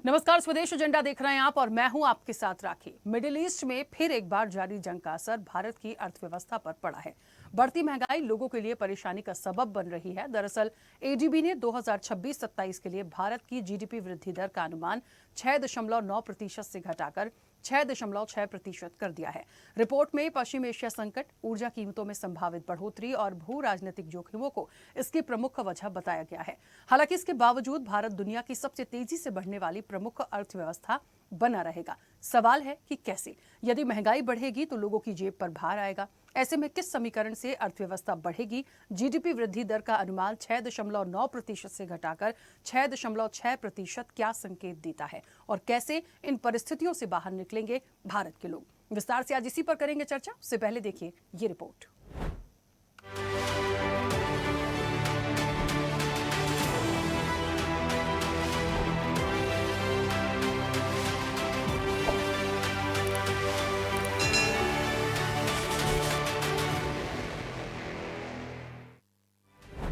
नमस्कार, स्वदेश एजेंडा देख रहे हैं आप और मैं हूं आपके साथ राखी। मिडिल ईस्ट में फिर एक बार जारी जंग का असर भारत की अर्थव्यवस्था पर पड़ा है। बढ़ती महंगाई लोगों के लिए परेशानी का सबब बन रही है। दरअसल एडीबी ने 2026-27 के लिए भारत की जीडीपी वृद्धि दर का अनुमान 6.9% से घटाकर 6.6% कर दिया है। रिपोर्ट में पश्चिम एशिया संकट, ऊर्जा कीमतों में संभावित बढ़ोतरी और भू राजनीतिक जोखिमों को इसकी प्रमुख वजह बताया गया है। हालांकि इसके बावजूद भारत दुनिया की सबसे तेजी से बढ़ने वाली प्रमुख अर्थव्यवस्था बना रहेगा। सवाल है कि कैसे? यदि महंगाई बढ़ेगी तो लोगों की जेब पर भार आएगा। ऐसे में किस समीकरण से अर्थव्यवस्था बढ़ेगी? जीडीपी वृद्धि दर का अनुमान 6.9% से घटाकर 6.6% क्या संकेत देता है और कैसे इन परिस्थितियों से बाहर निकलेंगे भारत के लोग? विस्तार से आज इसी पर करेंगे चर्चा। उससे पहले देखिए ये रिपोर्ट।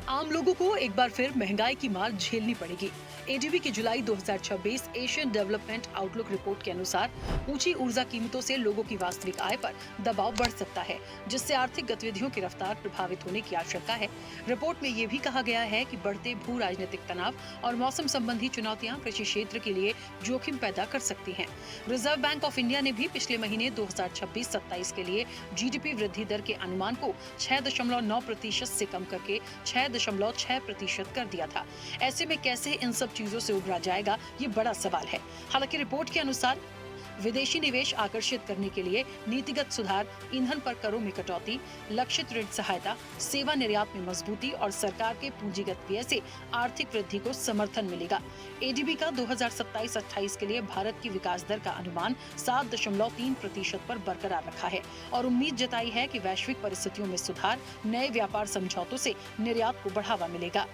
आम लोगों को एक बार फिर महंगाई की मार झेलनी पड़ेगी। एडीबी की जुलाई 2026 एशियन डेवलपमेंट आउटलुक रिपोर्ट के अनुसार ऊंची ऊर्जा कीमतों से लोगों की वास्तविक आय पर दबाव बढ़ सकता है, जिससे आर्थिक गतिविधियों की रफ्तार प्रभावित होने की आशंका है। रिपोर्ट में ये भी कहा गया है कि बढ़ते भू राजनीतिक तनाव और मौसम संबंधी चुनौतियां कृषि क्षेत्र के लिए जोखिम पैदा कर सकती हैं। रिजर्व बैंक ऑफ इंडिया ने भी पिछले महीने 2026-27 के लिए जीडीपी वृद्धि दर के अनुमान को 6.9% से कम करके 6.6% कर दिया था। ऐसे में कैसे इन सब चीजों से उबरा जाएगा, ये बड़ा सवाल है। हालांकि रिपोर्ट के अनुसार विदेशी निवेश आकर्षित करने के लिए नीतिगत सुधार, ईंधन पर करों में कटौती, लक्षित ऋण सहायता, सेवा निर्यात में मजबूती और सरकार के पूंजीगत व्यय से आर्थिक वृद्धि को समर्थन मिलेगा। एडीबी का 2027-28 के लिए भारत की विकास दर का अनुमान 7.3% पर बरकरार रखा है और उम्मीद जताई है कि वैश्विक परिस्थितियों में सुधार, नए व्यापार समझौतों से निर्यात को बढ़ावा मिलेगा।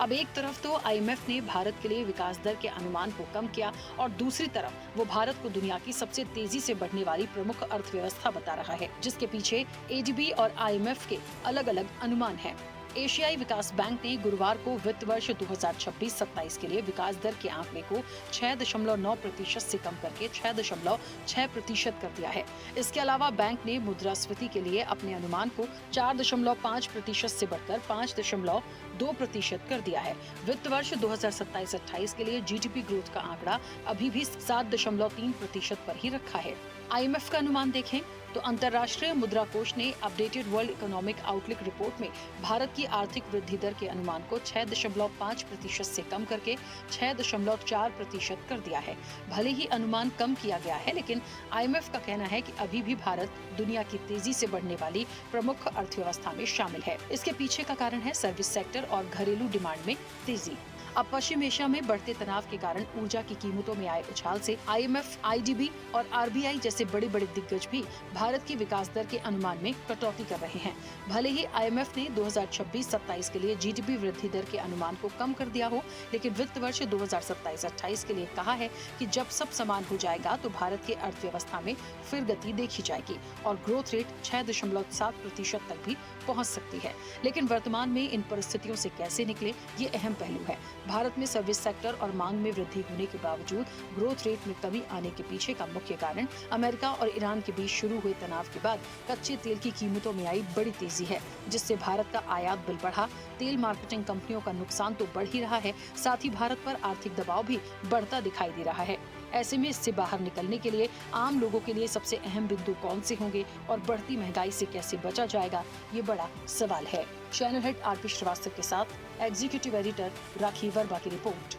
अब एक तरफ तो आईएमएफ ने भारत के लिए विकास दर के अनुमान को कम किया और दूसरी तरफ वो भारत को दुनिया की सबसे तेजी से बढ़ने वाली प्रमुख अर्थव्यवस्था बता रहा है, जिसके पीछे एडीबी और आईएमएफ के अलग-अलग अनुमान हैं। एशियाई विकास बैंक ने गुरुवार को वित्त वर्ष 2026-27 के लिए विकास दर के आंकड़े को 6.9% से कम करके 6.6% कर दिया है। इसके अलावा बैंक ने मुद्रास्फीति के लिए अपने अनुमान को 4.5% से बढ़कर 5.2% कर दिया है। वित्त वर्ष 2027-28 के लिए जीडीपी ग्रोथ का आंकड़ा अभी भी 7.3% पर ही रखा है। आईएमएफ का अनुमान देखें तो अंतर्राष्ट्रीय मुद्रा कोष ने updated world economic outlook report में भारत की आर्थिक वृद्धि दर के अनुमान को 6.5% से कम करके 6.4% कर दिया है। भले ही अनुमान कम किया गया है, लेकिन आईएमएफ का कहना है कि अभी भी भारत दुनिया की तेजी से बढ़ने वाली प्रमुख अर्थव्यवस्था में शामिल है। इसके पीछे का कारण है सर्विस सेक्टर और घरेलू डिमांड में तेजी। अब पश्चिम एशिया में बढ़ते तनाव के कारण ऊर्जा की कीमतों में आए उछाल से आईएमएफ, आईडीबी और आरबीआई जैसे बड़े बड़े दिग्गज भी भारत की विकास दर के अनुमान में कटौती कर रहे हैं। भले ही आईएमएफ ने 2026-27 के लिए जीडीपी वृद्धि दर के अनुमान को कम कर दिया हो, लेकिन वित्त वर्ष 2027-28 के लिए कहा है कि जब सब समान हो जाएगा तो भारत की अर्थव्यवस्था में फिर गति देखी जाएगी और ग्रोथ रेट 6.7% तक भी पहुंच सकती है। लेकिन वर्तमान में इन परिस्थितियों से कैसे निकले, ये अहम पहलू है। भारत में सर्विस सेक्टर और मांग में वृद्धि होने के बावजूद ग्रोथ रेट में कमी आने के पीछे का मुख्य कारण अमेरिका और ईरान के बीच शुरू हुए तनाव के बाद कच्चे तेल की कीमतों में आई बड़ी तेजी है, जिससे भारत का आयात बिल बढ़ा। तेल मार्केटिंग कंपनियों का नुकसान तो बढ़ ही रहा है, साथ ही भारत पर आर्थिक दबाव भी बढ़ता दिखाई दे रहा है। ऐसे में इससे बाहर निकलने के लिए आम लोगों के लिए सबसे अहम बिंदु कौन से होंगे और बढ़ती महंगाई से कैसे बचा जाएगा, ये बड़ा सवाल है। चैनल हेड आरपी श्रीवास्तव के साथ एग्जीक्यूटिव एडिटर राखी वर्मा की रिपोर्ट।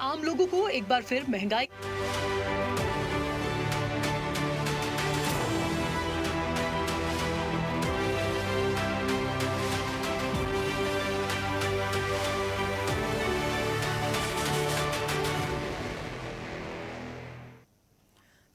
आम लोगों को एक बार फिर महंगाई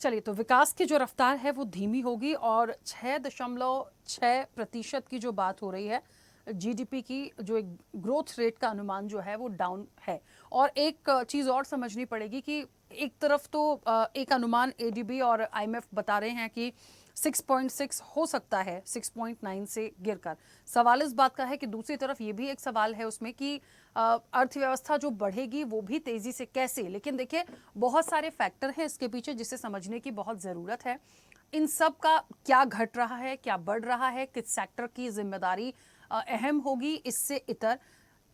चलिए, तो विकास की जो रफ्तार है वो धीमी होगी और 6.6% की जो बात हो रही है जीडीपी की, जो एक ग्रोथ रेट का अनुमान जो है वो डाउन है। और एक चीज़ और समझनी पड़ेगी कि एक तरफ तो एक अनुमान एडीबी और आईएमएफ बता रहे हैं कि 6.6 हो सकता है 6.9 से गिरकर। सवाल इस बात का है कि दूसरी तरफ ये भी एक सवाल है उसमें कि अर्थव्यवस्था जो बढ़ेगी वो भी तेजी से कैसे। लेकिन देखिए बहुत सारे फैक्टर हैं इसके पीछे जिसे समझने की बहुत ज़रूरत है। इन सब का क्या घट रहा है, क्या बढ़ रहा है, किस सेक्टर की जिम्मेदारी अहम होगी, इससे इतर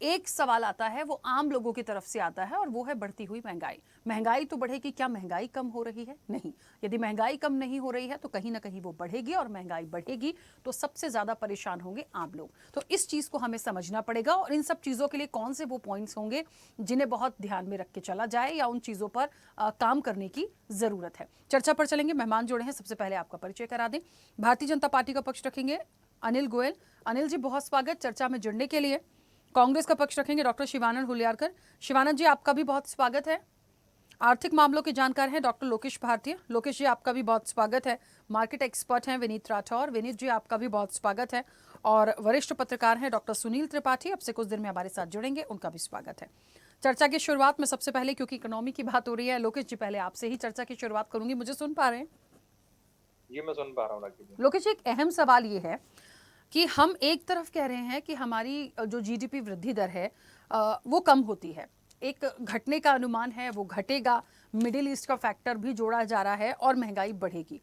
एक सवाल आता है, वो आम लोगों की तरफ से आता है और वो है बढ़ती हुई महंगाई। महंगाई तो बढ़ेगी, क्या महंगाई कम हो रही है? नहीं। यदि महंगाई कम नहीं हो रही है तो कहीं ना कहीं वो बढ़ेगी, और महंगाई बढ़ेगी तो सबसे ज्यादा परेशान होंगे आम लोग। तो इस चीज को हमें समझना पड़ेगा, और इन सब चीजों के लिए कौन से वो पॉइंट्स होंगे जिन्हें बहुत ध्यान में रख के चला जाए, या उन चीजों पर काम करने की जरूरत है। चर्चा पर चलेंगे। मेहमान जोड़े हैं, सबसे पहले आपका परिचय करा दें। भारतीय जनता पार्टी का पक्ष रखेंगे अनिल गोयल। अनिल जी बहुत स्वागत चर्चा में जुड़ने के लिए। कांग्रेस का पक्ष रखेंगे डॉक्टर शिवानंद हुलियारकर। शिवानंद जी आपका भी बहुत स्वागत है। आर्थिक मामलों के जानकार हैं डॉक्टर लोकेश भारतीय। लोकेश जी आपका भी बहुत स्वागत है। मार्केट एक्सपर्ट हैं विनीत राठौर। विनीत जी आपका भी बहुत स्वागत है। और वरिष्ठ पत्रकार हैं डॉक्टर सुनील त्रिपाठी, अब से कुछ देर में हमारे साथ जुड़ेंगे, उनका भी स्वागत है। चर्चा की शुरुआत में सबसे पहले, क्योंकि इकोनॉमी की बात हो रही है, लोकेश जी पहले आपसे ही चर्चा की शुरुआत करूंगी। मुझे सुन पा रहे हैं? जी मैं सुन पा रहा हूँ राखी जी। लोकेश जी, एक अहम सवाल ये है कि हम एक तरफ कह रहे हैं कि हमारी जो जीडीपी वृद्धि दर है वो कम होती है, एक घटने का अनुमान है, वो घटेगा, मिडिल ईस्ट का फैक्टर भी जोड़ा जा रहा है और महंगाई बढ़ेगी।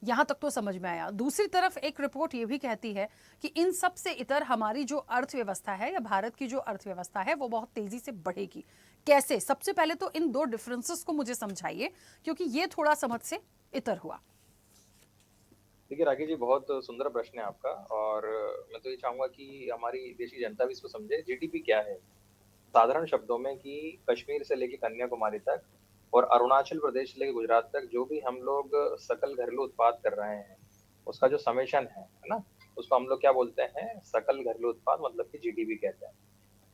यहाँ तक तो समझ में आया। दूसरी तरफ एक रिपोर्ट ये भी कहती है कि इन सब से इतर हमारी जो अर्थव्यवस्था है, या भारत की जो अर्थव्यवस्था है, वो बहुत तेजी से बढ़ेगी। कैसे? सबसे पहले तो इन दो डिफरेंसेस को मुझे समझाइए, क्योंकि ये थोड़ा समझ से इतर हुआ। देखिए राखी जी, बहुत सुंदर प्रश्न है आपका। और मैं तो ये चाहूंगा कि हमारी देश की जनता भी इसको समझे। जीडीपी क्या है? साधारण शब्दों में कि कश्मीर से लेके कन्याकुमारी तक और अरुणाचल प्रदेश से लेके गुजरात तक जो भी हम लोग सकल घरेलू उत्पाद कर रहे हैं, उसका जो समेशन है ना, उसको हम लोग क्या बोलते हैं? सकल घरेलू उत्पाद, मतलब कि जीडीपी कहते हैं।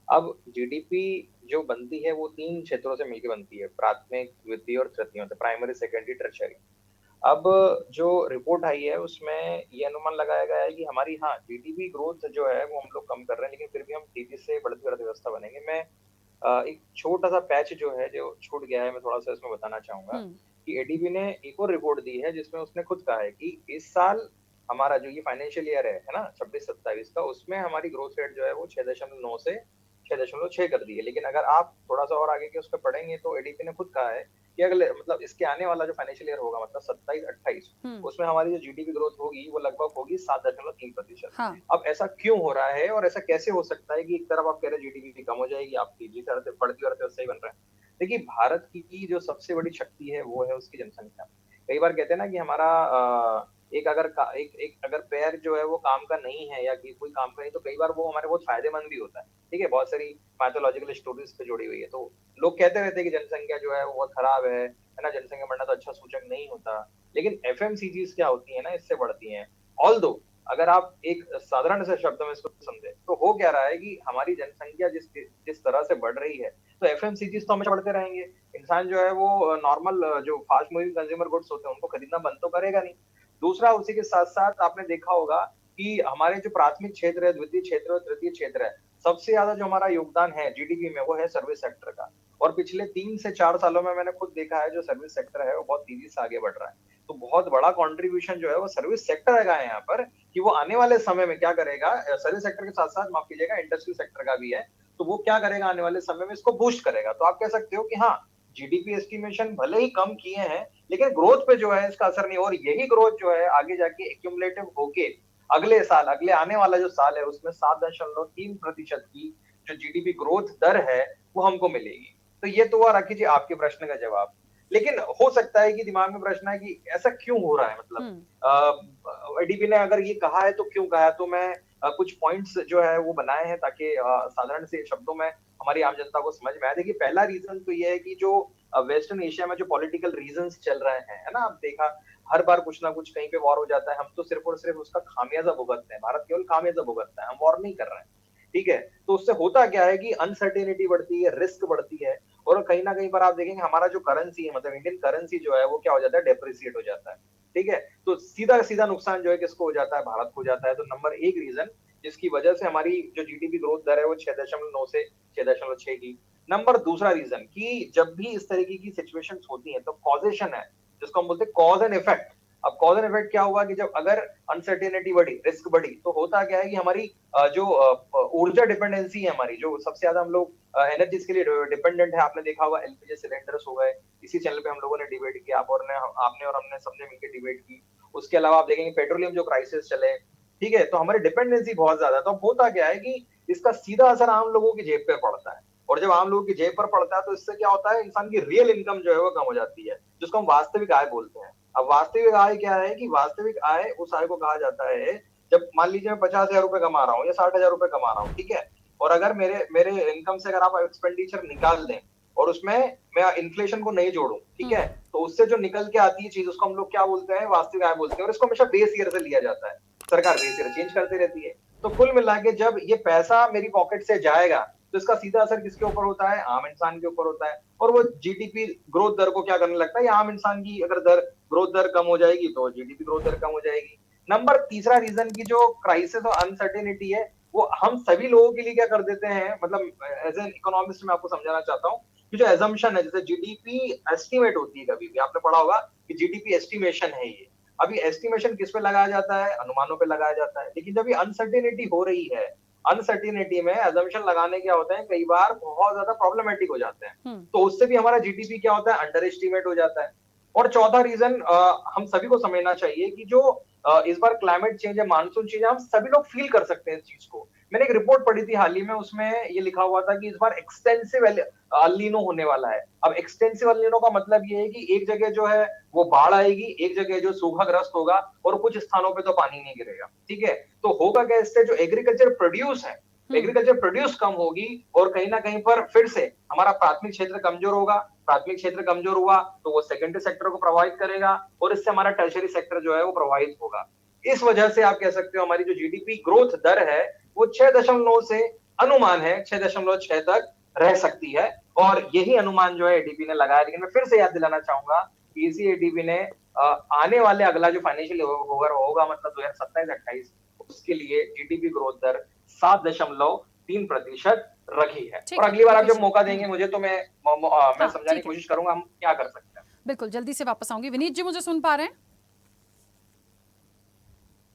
अब जीडीपी जो बनती है वो तीन क्षेत्रों से मिलकर बनती है: प्राथमिक, द्वितीय और तृतीय, प्राइमरी, सेकेंडरी, टर्शियरी। अब जो रिपोर्ट आई है उसमें ये अनुमान लगाया गया है कि हमारी, हाँ, जीडीपी ग्रोथ जो है वो हम लोग कम कर रहे हैं, लेकिन फिर भी हम तेजी से बढ़ती अर्थव्यवस्था बनेंगे। मैं एक छोटा सा पैच जो है, जो छूट गया है, मैं थोड़ा सा इसमें बताना चाहूंगा हम्म। कि एडीबी ने एक और रिपोर्ट दी है जिसमें उसने खुद कहा है कि इस साल हमारा जो ये फाइनेंशियल ईयर है ना, 26-27 का, उसमें हमारी ग्रोथ रेट जो है वो 6.9 से 6.6 कर दी है। लेकिन अगर आप थोड़ा सा और आगे के उस पर पढ़ेंगे तो एडीपी ने खुद कहा है कि अगले, मतलब इसके आने वाला जो फाइनेंशियल ईयर होगा, मतलब 27-28, हम्म। उसमें हमारी जो जीडीपी ग्रोथ होगी वो लगभग होगी 7.3%। हाँ। अब ऐसा क्यों हो रहा है और ऐसा कैसे हो सकता है कि एक तरफ आप कह रहे हैं जीडीपी कम हो जाएगी, आप तेजी से बढ़ती अर्थव्यवस्था ही बन रहा है? देखिए, भारत की जो सबसे बड़ी शक्ति है वो है उसकी जनसंख्या। कई बार कहते हैं ना कि हमारा एक अगर पैर जो है वो काम का नहीं है, या कि कोई काम का नहीं, तो कई बार वो हमारे बहुत फायदेमंद भी होता है। ठीक है, बहुत सारी पैथोलॉजिकल स्टोरीज पे जुड़ी हुई है। तो लोग कहते रहते हैं कि जनसंख्या जो है वो बहुत खराब है ना, जनसंख्या बढ़ना तो अच्छा सूचक नहीं होता। लेकिन एफएमसीजीज क्या होती है ना, इससे बढ़ती हैं। ऑल्दो अगर आप एक साधारण से शब्द में इसको समझे तो हो क्या रहा है कि हमारी जनसंख्या जिस जिस तरह से बढ़ रही है, तो एफएमसीजीज तो हमेशा बढ़ते रहेंगे। इंसान जो है वो नॉर्मल जो फास्ट मूविंग कंज्यूमर गुड्स होते हैं उनको खरीदना बंद तो करेगा नहीं। दूसरा, उसी के साथ साथ आपने देखा होगा कि हमारे जो प्राथमिक क्षेत्र है, द्वितीय क्षेत्र और तृतीय क्षेत्र है, सबसे ज्यादा जो हमारा योगदान है जीडीपी में वो है सर्विस सेक्टर का। और पिछले 3 से 4 सालों में मैंने खुद देखा है जो सर्विस सेक्टर है वो बहुत तेजी से आगे बढ़ रहा है। तो बहुत बड़ा कंट्रीब्यूशन जो है वो सर्विस सेक्टर का है यहाँ पर, कि वो आने वाले समय में क्या करेगा। सर्विस सेक्टर के साथ साथ, माफ कीजिएगा, इंडस्ट्रियल सेक्टर का भी है। तो वो क्या करेगा आने वाले समय में, इसको बूस्ट करेगा। तो आप कह सकते हो कि हाँ, जीडीपी एस्टिमेशन भले ही कम किए हैं, लेकिन ग्रोथ पे जो है इसका असर नहीं। और यही ग्रोथ जो है आगे जाके एक्यूमुलेटिव होके अगले साल, अगले आने वाला जो साल है, उसमें 7.3% की जो जीडीपी ग्रोथ दर है वो हमको मिलेगी। तो ये तो हुआ राखी जी आपके प्रश्न का जवाब। लेकिन हो सकता है कि दिमाग में प्रश्न है कि ऐसा क्यों हो रहा है, मतलब एडीबी ने अगर ये कहा है तो क्यों कहा है। तो मैं कुछ पॉइंट्स जो है वो बनाए हैं ताकि साधारण से शब्दों में हमारी आम जनता को समझ में आए। देखिए, पहला रीजन तो ये है कि जो वेस्टर्न एशिया में जो पॉलिटिकल रीजंस चल रहे हैं, है ना, आप देखा हर बार कुछ ना कुछ कहीं पे वॉर हो जाता है, हम तो सिर्फ और सिर्फ उसका खामियाजा भुगतते हैं। भारत केवल खामियाजा भुगतता है, हम वॉर नहीं कर रहे हैं। ठीक है, तो उससे होता क्या है कि अनसर्टेनिटी बढ़ती है, रिस्क बढ़ती है। और कहीं ना कहीं पर आप देखेंगे हमारा जो करेंसी है, मतलब इंडियन करेंसी जो है वो क्या हो जाता है, डेप्रिसिएट हो जाता है। ठीक है, तो सीधा सीधा नुकसान जो है किसको हो जाता है, भारत को हो जाता है। तो नंबर एक रीजन जिसकी वजह से हमारी जो जीडीपी ग्रोथ दर है वो 6.9 से 6.6 की। नंबर दूसरा रीजन कि जब भी इस तरीके की सिचुएशंस होती हैं तो कॉजेशन है, जिसको हम बोलते हैं कॉज एंड इफेक्ट। अब कॉज एंड इफेक्ट क्या हुआ कि जब अगर अनसर्टेनिटी बढ़ी, रिस्क बढ़ी, तो होता क्या है कि हमारी जो ऊर्जा डिपेंडेंसी है हमारी, जो सबसे ज्यादा हम लोग एनर्जी के लिए डिपेंडेंट है, आपने देखा होगा एलपीजी सिलेंडर्स हो गए, इसी चैनल पे हम लोगों ने डिबेट की, आपने और हमने सबने मिलकर डिबेट की। उसके अलावा आप देखेंगे पेट्रोलियम जो क्राइसिस चले, ठीक है, तो हमारी डिपेंडेंसी बहुत ज्यादा है। तो अब होता क्या है कि इसका सीधा असर आम लोगों की जेब पे पड़ता है, और जब आम लोगों की जेब पर पड़ता है तो इससे क्या होता है, इंसान की रियल इनकम जो है वो कम हो जाती है, जिसको हम वास्तविक आय बोलते हैं। अब वास्तविक आय क्या है कि वास्तविक आय उस आय को कहा जाता है जब मान लीजिए मैं 50,000 रुपए कमा रहा हूँ या 60,000 रुपए कमा रहा हूँ, ठीक है, और अगर मेरे मेरे इनकम से अगर आप एक्सपेंडिचर निकाल दें और उसमें मैं इन्फ्लेशन को नहीं जोड़ूं, ठीक है, तो उससे जो निकल के आती है चीज उसको हम लोग क्या बोलते हैं, वास्तविक आय बोलते हैं, और इसको हमेशा बेस ईयर से लिया जाता है। सरकार बेस ईयर चेंज करती रहती है। तो कुल मिला के जब ये पैसा मेरी पॉकेट से जाएगा तो इसका सीधा असर किसके ऊपर होता है, आम इंसान के ऊपर होता है, और वो जीडीपी ग्रोथ दर को क्या करने लगता है, आम इंसान की अगर ग्रोथ दर कम हो जाएगी तो जीडीपी ग्रोथ दर कम हो जाएगी। नंबर तीसरा रीजन की जो क्राइसिस और अनसर्टेनिटी है, वो हम सभी लोगों के लिए क्या कर देते हैं, मतलब एज एन इकोनॉमिस्ट मैं आपको समझाना चाहता हूँ कि जो एजम्पशन है, जैसे जीडीपी एस्टिमेट होती है, कभी भी आपने पढ़ा होगा कि जीडीपी एस्टिमेशन है ये। अभी एस्टिमेशन किस पे लगाया जाता है, अनुमानों पे लगाया जाता है, लेकिन जब ये अनसर्टेनिटी हो रही है, अनसर्टेनिटी में अजम्पशन लगाने क्या होता है, कई बार बहुत ज्यादा प्रॉब्लमेटिक हो जाते हैं, तो उससे भी हमारा जीडीपी क्या होता है, अंडर एस्टिमेट हो जाता है। और चौथा रीजन हम सभी को समझना चाहिए कि जो इस बार क्लाइमेट चेंज है, मानसून चेंज है, हम सभी लोग फील कर सकते हैं इस चीज को। मैंने एक रिपोर्ट पढ़ी थी हाल ही में, उसमें ये लिखा हुआ था कि इस बार एक्सटेंसिव अल्नीनो होने वाला है। अब एक्सटेंसिव अल्नीनो का मतलब ये है कि एक जगह जो है वो बाढ़ आएगी, एक जगह जो सूखाग्रस्त होगा, और कुछ स्थानों पे तो पानी नहीं गिरेगा, ठीक है। तो होगा क्या, इससे जो एग्रीकल्चर प्रोड्यूस है, एग्रीकल्चर प्रोड्यूस कम होगी, और कहीं ना कहीं पर फिर से हमारा प्राथमिक क्षेत्र कमजोर होगा। प्राथमिक क्षेत्र कमजोर हुआ तो वो सेकेंडरी सेक्टर को प्रभावित करेगा, और इससे हमारा टर्शियरी सेक्टर जो है वो प्रभावित होगा। इस वजह से आप कह सकते हो हमारी जो जीडीपी ग्रोथ दर है वो 6.9 से, अनुमान है 6.6 तक रह सकती है, और यही अनुमान जो है एडीबी ने लगाया। लेकिन मैं फिर से याद दिलाना चाहूंगा कि इसी एडीबी ने आने वाले अगला जो फाइनेंशियल होगा, मतलब 2027-28, उसके लिए जीडीपी ग्रोथ दर 7.3% रखी है। और अगली बार आप जब मौका देंगे मुझे तो मैं समझाने की कोशिश करूंगा हम क्या कर सकते हैं। बिल्कुल, जल्दी से वापस आऊंगी। विनीत जी, मुझे सुन पा रहे हैं?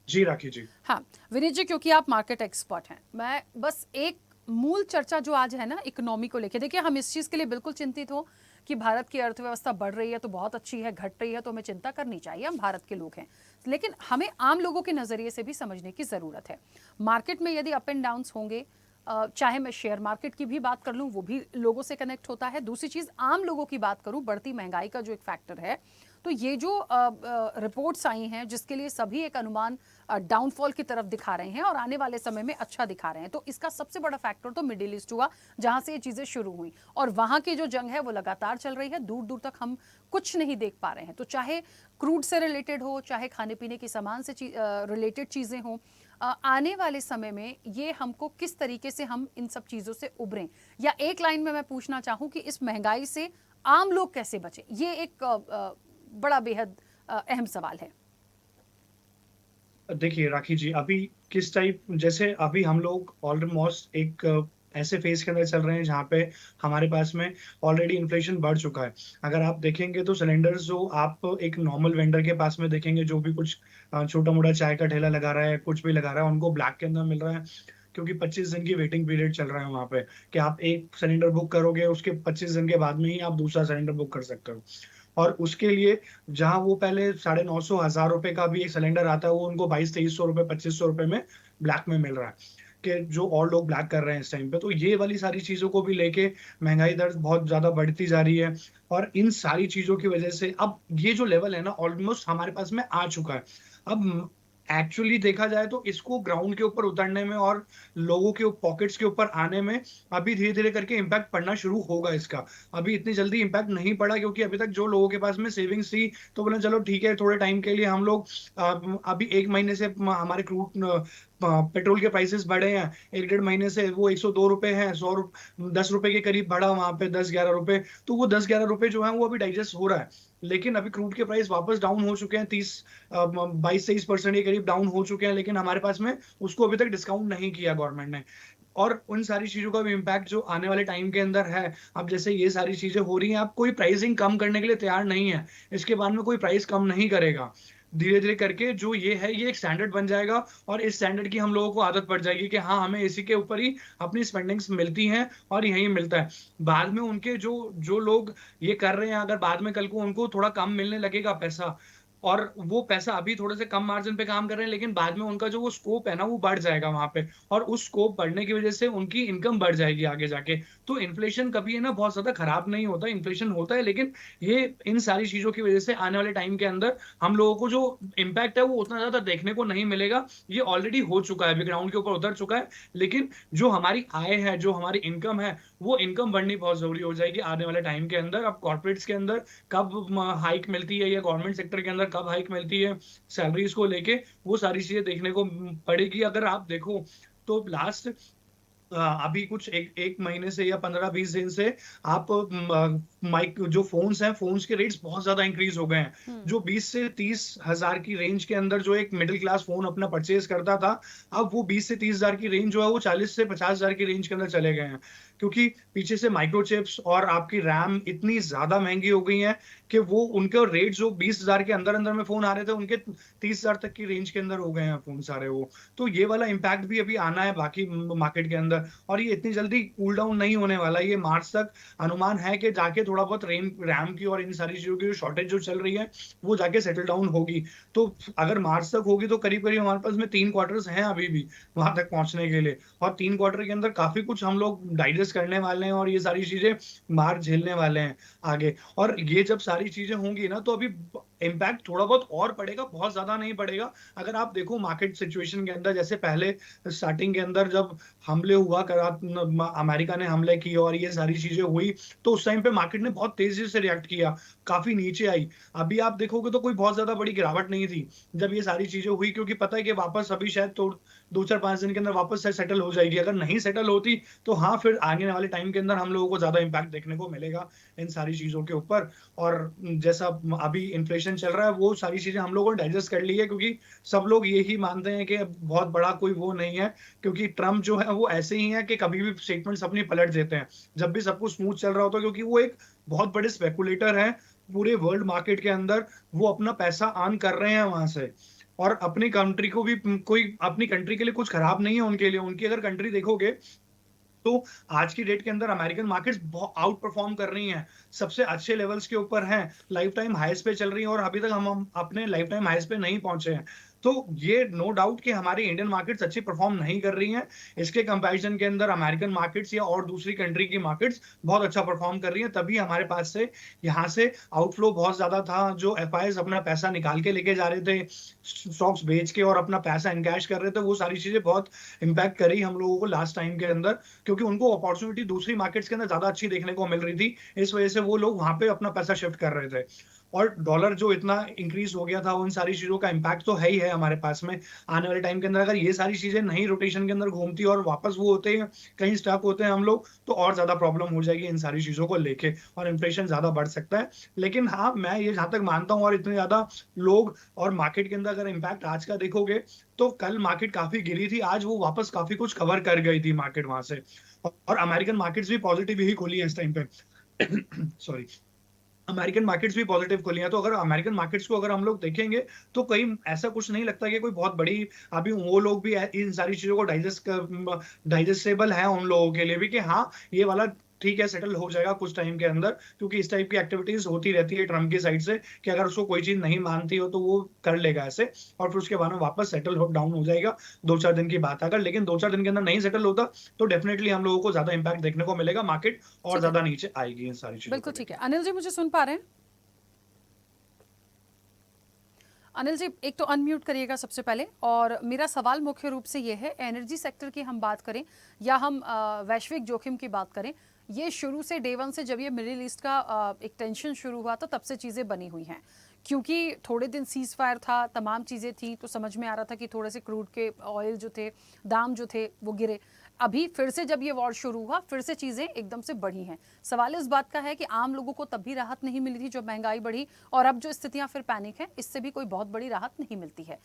जी राखी जी। हाँ विनीत जी, क्योंकि आप मार्केट एक्सपर्ट हैं, मैं बस एक मूल चर्चा जो आज है ना इकोनॉमी को लेके, देखिए हम इस चीज़ के लिए बिल्कुल चिंतित हो कि भारत की अर्थव्यवस्था बढ़ रही है तो बहुत अच्छी है, घट रही है तो हमें चिंता करनी चाहिए, हम भारत के लोग हैं, लेकिन हमें आम लोगों के नज़रिए से भी समझने की ज़रूरत है। मार्केट में यदि अप एंड डाउन्स होंगे, चाहे मैं शेयर मार्केट की भी बात कर लूँ, वो भी लोगों से कनेक्ट होता है। दूसरी चीज़, आम लोगों की बात करूँ, बढ़ती महंगाई का जो एक फैक्टर है, तो ये जो रिपोर्ट्स आई हैं जिसके लिए सभी एक अनुमान डाउनफॉल की तरफ दिखा रहे हैं और आने वाले समय में अच्छा दिखा रहे हैं, तो इसका सबसे बड़ा फैक्टर तो मिडिल ईस्ट हुआ, जहां से ये चीज़ें शुरू हुई, और वहां की जो जंग है वो लगातार चल रही है, दूर दूर तक हम कुछ नहीं देख पा रहे हैं। तो चाहे क्रूड से रिलेटेड हो, चाहे खाने पीने की सामान से रिलेटेड चीज़ें हों, आने वाले समय में ये हमको किस तरीके से हम इन सब चीज़ों से उभरें, या एक लाइन में मैं पूछना चाहूँ कि इस महंगाई से आम लोग कैसे बचें, ये एक बड़ा बेहद अहम सवाल है। देखिए राखी जी, अभी किस टाइप, जैसे अभी हम लोग ऑलमोस्ट एक ऐसे फेज के अंदर चल रहे हैं जहाँ पे हमारे पास में ऑलरेडी इन्फ्लेशन बढ़ चुका है। अगर आप देखेंगे तो सिलेंडर्स जो आप एक नॉर्मल वेंडर के पास में देखेंगे, जो भी कुछ छोटा मोटा चाय का ठेला लगा रहा है, कुछ भी लगा रहा है, उनको ब्लैक के अंदर मिल रहा है, क्योंकि 25 दिन की वेटिंग पीरियड चल रहा है वहाँ पे, कि आप एक सिलेंडर बुक करोगे, उसके 25 दिन के बाद में ही आप दूसरा सिलेंडर बुक कर सकते हो। और उसके लिए जहां वो पहले 950 1000 रुपए का भी एक सिलेंडर आता है, वो उनको 2200 रुपए 2500 रुपए में ब्लैक में मिल रहा है, कि जो और लोग ब्लैक कर रहे हैं इस टाइम पे। तो ये वाली सारी चीजों को भी लेके महंगाई दर बहुत ज्यादा बढ़ती जा रही है, और इन सारी चीजों की वजह से अब ये जो लेवल है ना ऑलमोस्ट हमारे पास में आ चुका है। अब एक्चुअली देखा जाए तो इसको ग्राउंड के ऊपर उतरने में और लोगों के पॉकेट्स के ऊपर आने में अभी धीरे धीरे करके इम्पैक्ट पड़ना शुरू होगा इसका। अभी इतनी जल्दी इम्पैक्ट नहीं पड़ा, क्योंकि अभी तक जो लोगों के पास में सेविंग्स थी तो बोले चलो ठीक है, थोड़े टाइम के लिए हम लोग अभी 1 महीने से हमारे क्रूड पेट्रोल के प्राइसेस बढ़े हैं, 1-1.5 महीने से वो 102 रुपए हैं, 10 रुपए के करीब बढ़ा वहां पे 10-11 रुपए, तो वो 10-11 रुपए जो है वो अभी डाइजेस्ट हो रहा है। लेकिन अभी क्रूड के प्राइस वापस डाउन हो चुके हैं, 22-23% के करीब डाउन हो चुके हैं, लेकिन हमारे पास में उसको अभी तक डिस्काउंट नहीं किया गवर्नमेंट ने। और उन सारी चीजों का भी इम्पैक्ट जो आने वाले टाइम के अंदर है, अब जैसे ये सारी चीजें हो रही हैं, अब कोई प्राइसिंग कम करने के लिए तैयार नहीं है, इसके बाद में कोई प्राइस कम नहीं करेगा। धीरे धीरे करके जो ये है ये एक स्टैंडर्ड बन जाएगा और इस स्टैंडर्ड की हम लोगों को आदत पड़ जाएगी कि हाँ, हमें इसी के ऊपर ही अपनी स्पेंडिंग्स मिलती हैं और यहीं मिलता है। बाद में उनके जो जो लोग ये कर रहे हैं, अगर बाद में कल को उनको थोड़ा कम मिलने लगेगा पैसा और वो पैसा अभी थोड़े से कम मार्जिन पे काम कर रहे हैं, लेकिन बाद में उनका जो वो स्कोप है ना, वो बढ़ जाएगा वहाँ पे और उस स्कोप बढ़ने की वज़ह से उनकी इनकम बढ़ जाएगी आगे जाके। तो इन्फ्लेशन कभी है ना बहुत ज़्यादा खराब नहीं होता, इन्फ्लेशन होता है, लेकिन ये इन सारी चीज़ों की वज़ह से आने वाले टाइम के अंदर हम लोगों को जो इम्पैक्ट है, वो उतना ज़्यादा देखने को नहीं मिलेगा। ये ऑलरेडी हो चुका है, अभी ग्राउंड के ऊपर उतर चुका है, लेकिन जो हमारी आय है, जो हमारी इनकम है, वो इनकम बढ़नी बहुत ज़रूरी हो जाएगी आने वाले टाइम के अंदर। अब कॉर्पोरेट्स के अंदर कब हाइक मिलती है या गवर्नमेंट सेक्टर के अंदर कब हाइक मिलती है सैलरीज को लेके, वो सारी चीजें देखने को पड़ेगी। अगर आप देखो तो लास्ट अभी कुछ एक एक महीने से या 15-20 दिन से आप माइक जो फ़ोन्स हैं, फ़ोन्स के रेट्स बहुत ज़्यादा इंक्रीज़ हो गए हैं। हम्म। जो 20 से 30 हज़ार की रेंज के अंदर जो एक मिडल क्लास फ़ोन अपना परचेज़ करता था, अब वो 20 से 30 हज़ार की रेंज जो है वो 40 से 50 हज़ार की रेंज के अंदर चले गए हैं। क्योंकि पीछे से माइक्रोचिप्स और आपकी रैम इतनी ज़्यादा महँगी हो गई है कि वो उनके रेट जो 20 हज़ार के अंदर-अंदर में फ़ोन आ रहे थे, उनके 30 हज़ार तक की रेंज के अंदर हो गए हैं फ़ोन सारे वो। तो ये वाला इम्पैक्ट भी अभी आना है बाकी मार्केट के अंदर। और ये इतनी जल्दी कूल डाउन नहीं होने वाला। ये मार्च तक अनुमान है कि जाके थोड़ा बहुत रैम की और इन सारी चीज़ों की जो शॉर्टेज जो चल रही है, वो जाके सेटल डाउन होगी। तो अगर मार्च तक होगी तो करीब-करीब हमारे पास में 3 क्वार्टर्स हैं अभी भी वहाँ तक पहुँचने के लिए और 3 क्वार्टर के अंदर काफ़ी कुछ हम लोग डाइजेस्ट करने वाले हैं और ये सारी चीज़ें मार झेलने वाले हैं आगे। और ये जब सारी चीज़ें होंगी ना तो अभी ब इम्पैक्ट थोड़ा बहुत और पड़ेगा, बहुत ज़्यादा नहीं पड़ेगा। अगर आप देखो मार्केट सिचुएशन के अंदर जैसे पहले स्टार्टिंग के अंदर जब हमले हुआ करा अमेरिका ने हमले किए और ये सारी चीजें हुई तो उस टाइम पे मार्केट ने बहुत तेजी से रिएक्ट किया, काफी नीचे आई। अभी आप देखोगे तो कोई बहुत ज्यादा बड़ी गिरावट नहीं थी जब ये सारी चीजें हुई, क्योंकि पता है कि वापस अभी शायद तो 2-4-5 दिन के अंदर वापस से सेटल हो जाएगी। अगर नहीं सेटल होती तो हाँ, फिर आने वाले टाइम के अंदर हम लोगों को ज्यादा इम्पैक्ट देखने को मिलेगा इन सारी चीजों के ऊपर। और जैसा अभी इन्फ्लेशन चल रहा है वो सारी चीजें हम लोगों ने डाइजेस्ट कर ली है, क्योंकि सब लोग यही मानते हैं कि बहुत बड़ा कोई वो नहीं है, क्योंकि ट्रम्प जो है वो ऐसे ही है कि कभी भी स्टेटमेंट्स अपनी पलट देते हैं। जब भी सब कुछ स्मूथ चल रहा होता है, क्योंकि वो एक बहुत बड़े स्पेकुलेटर हैं, पूरे वर्ल्ड मार्केट के अंदर वो अपना पैसा अर्न कर रहे हैं वहाँ से। और अपनी कंट्री को भी कोई अपनी कंट्री के लिए कुछ खराब नहीं है उनके लिए। उनकी अगर कंट्री देखोगे तो आज की डेट के अंदर अमेरिकन मार्केट्स बहुत आउट परफॉर्म कर रही हैं, सबसे अच्छे लेवल्स के ऊपर हैं, लाइफ टाइम हाईज़ पे चल रही हैं और अभी तक हम अपने लाइफ टाइम हाईज़ पे नहीं पहुँचे हैं। तो ये नो डाउट कि हमारी इंडियन मार्केट्स अच्छी परफॉर्म नहीं कर रही हैं। इसके कंपैरिज़न के अंदर अमेरिकन मार्केट्स या और दूसरी कंट्री की मार्केट्स बहुत अच्छा परफॉर्म कर रही हैं, तभी हमारे पास से यहाँ से आउटफ्लो बहुत ज़्यादा था। जो एफआईज़ अपना पैसा निकाल के लेके जा रहे थे, स्टॉक्स बेच के और अपना पैसा एनकैश कर रहे थे, वो सारी चीज़ें बहुत इम्पैक्ट करी हम लोगों को लास्ट टाइम के अंदर। क्योंकि उनको अपॉर्च्युनिटी दूसरी मार्केट्स के अंदर ज़्यादा अच्छी देखने को मिल रही थी। इस वजह से वो लोग वहाँ पे अपना पैसा शिफ्ट कर रहे थे। और डॉलर जो इतना इंक्रीज़ हो गया था, उन सारी चीज़ों का इम्पैक्ट तो है ही है हमारे पास में। आने वाले टाइम के अंदर अगर ये सारी चीज़ें नहीं रोटेशन के अंदर घूमती और वापस वो होते हैं, कहीं स्टक होते हैं हम लोग, तो और ज़्यादा प्रॉब्लम हो जाएगी इन सारी चीज़ों को लेके और इन्फ्लेशन ज़्यादा बढ़ सकता है। लेकिन हाँ, मैं ये जहाँ तक मानता हूँ और इतने ज़्यादा लोग और मार्केट के अंदर अगर इम्पैक्ट आज का देखोगे, तो कल मार्केट काफ़ी गिरी थी, आज वो वापस काफ़ी कुछ कवर कर गई थी मार्केट वहाँ से। और अमेरिकन मार्केट्स भी पॉजिटिव ही खुली है इस टाइम पे। सॉरी। अमेरिकन मार्केट्स भी पॉजिटिव खुली हैं, तो अगर अमेरिकन मार्केट्स को अगर हम लोग देखेंगे, तो कहीं ऐसा कुछ नहीं लगता कि कोई बहुत बड़ी अभी वो लोग भी इन सारी चीज़ों को डाइजेस्टेबल है उन लोगों के लिए भी कि हाँ, ये वाला ठीक है, सेटल हो जाएगा कुछ टाइम के अंदर, क्योंकि इस टाइप की एक्टिविटीज़ होती रहती है ट्रम्प की साइड से कि अगर उसको कोई चीज़ नहीं मानती हो, तो वो कर लेगा ऐसे और फिर उसके बाद में वापस सेटल हो डाउन हो जाएगा, 2-4 दिन की बात है। अगर लेकिन 2-4 दिन के अंदर नहीं सेटल होता, तो डेफिनिटली हम लोगों को ज़्यादा इम्पैक्ट देखने को मिलेगा, मार्केट और ठीक है, ज़्यादा नीचे आएगी इन सारी चीज़ों को बिल्कुल ठीक लेके। है। अनिल जी मुझे सुन पा रहे हैं? अनिल जी एक तो अनम्यूट करिएगा सबसे पहले। और मेरा सवाल मुख्य रूप से ये है, एनर्जी सेक्टर की हम बात करें या हम वैश्विक जोखिम की बात करें, ये शुरू से डे वन से जब ये मिडिल ईस्ट का एक टेंशन शुरू हुआ तो तब से चीज़ें बनी हुई हैं। क्योंकि थोड़े दिन सीज फायर था, तमाम चीज़ें थी, तो समझ में आ रहा था कि थोड़े से क्रूड के ऑयल जो थे, दाम जो थे वो गिरे। अभी फिर से जब ये वॉर शुरू हुआ, फिर से चीज़ें एकदम से बढ़ी हैं। सवाल इस बात का है कि आम लोगों को तब भी राहत नहीं मिली थी जब महंगाई बढ़ी, और अब जो स्थितियां फिर पैनिक है, इससे भी कोई बहुत बड़ी राहत नहीं मिलती है।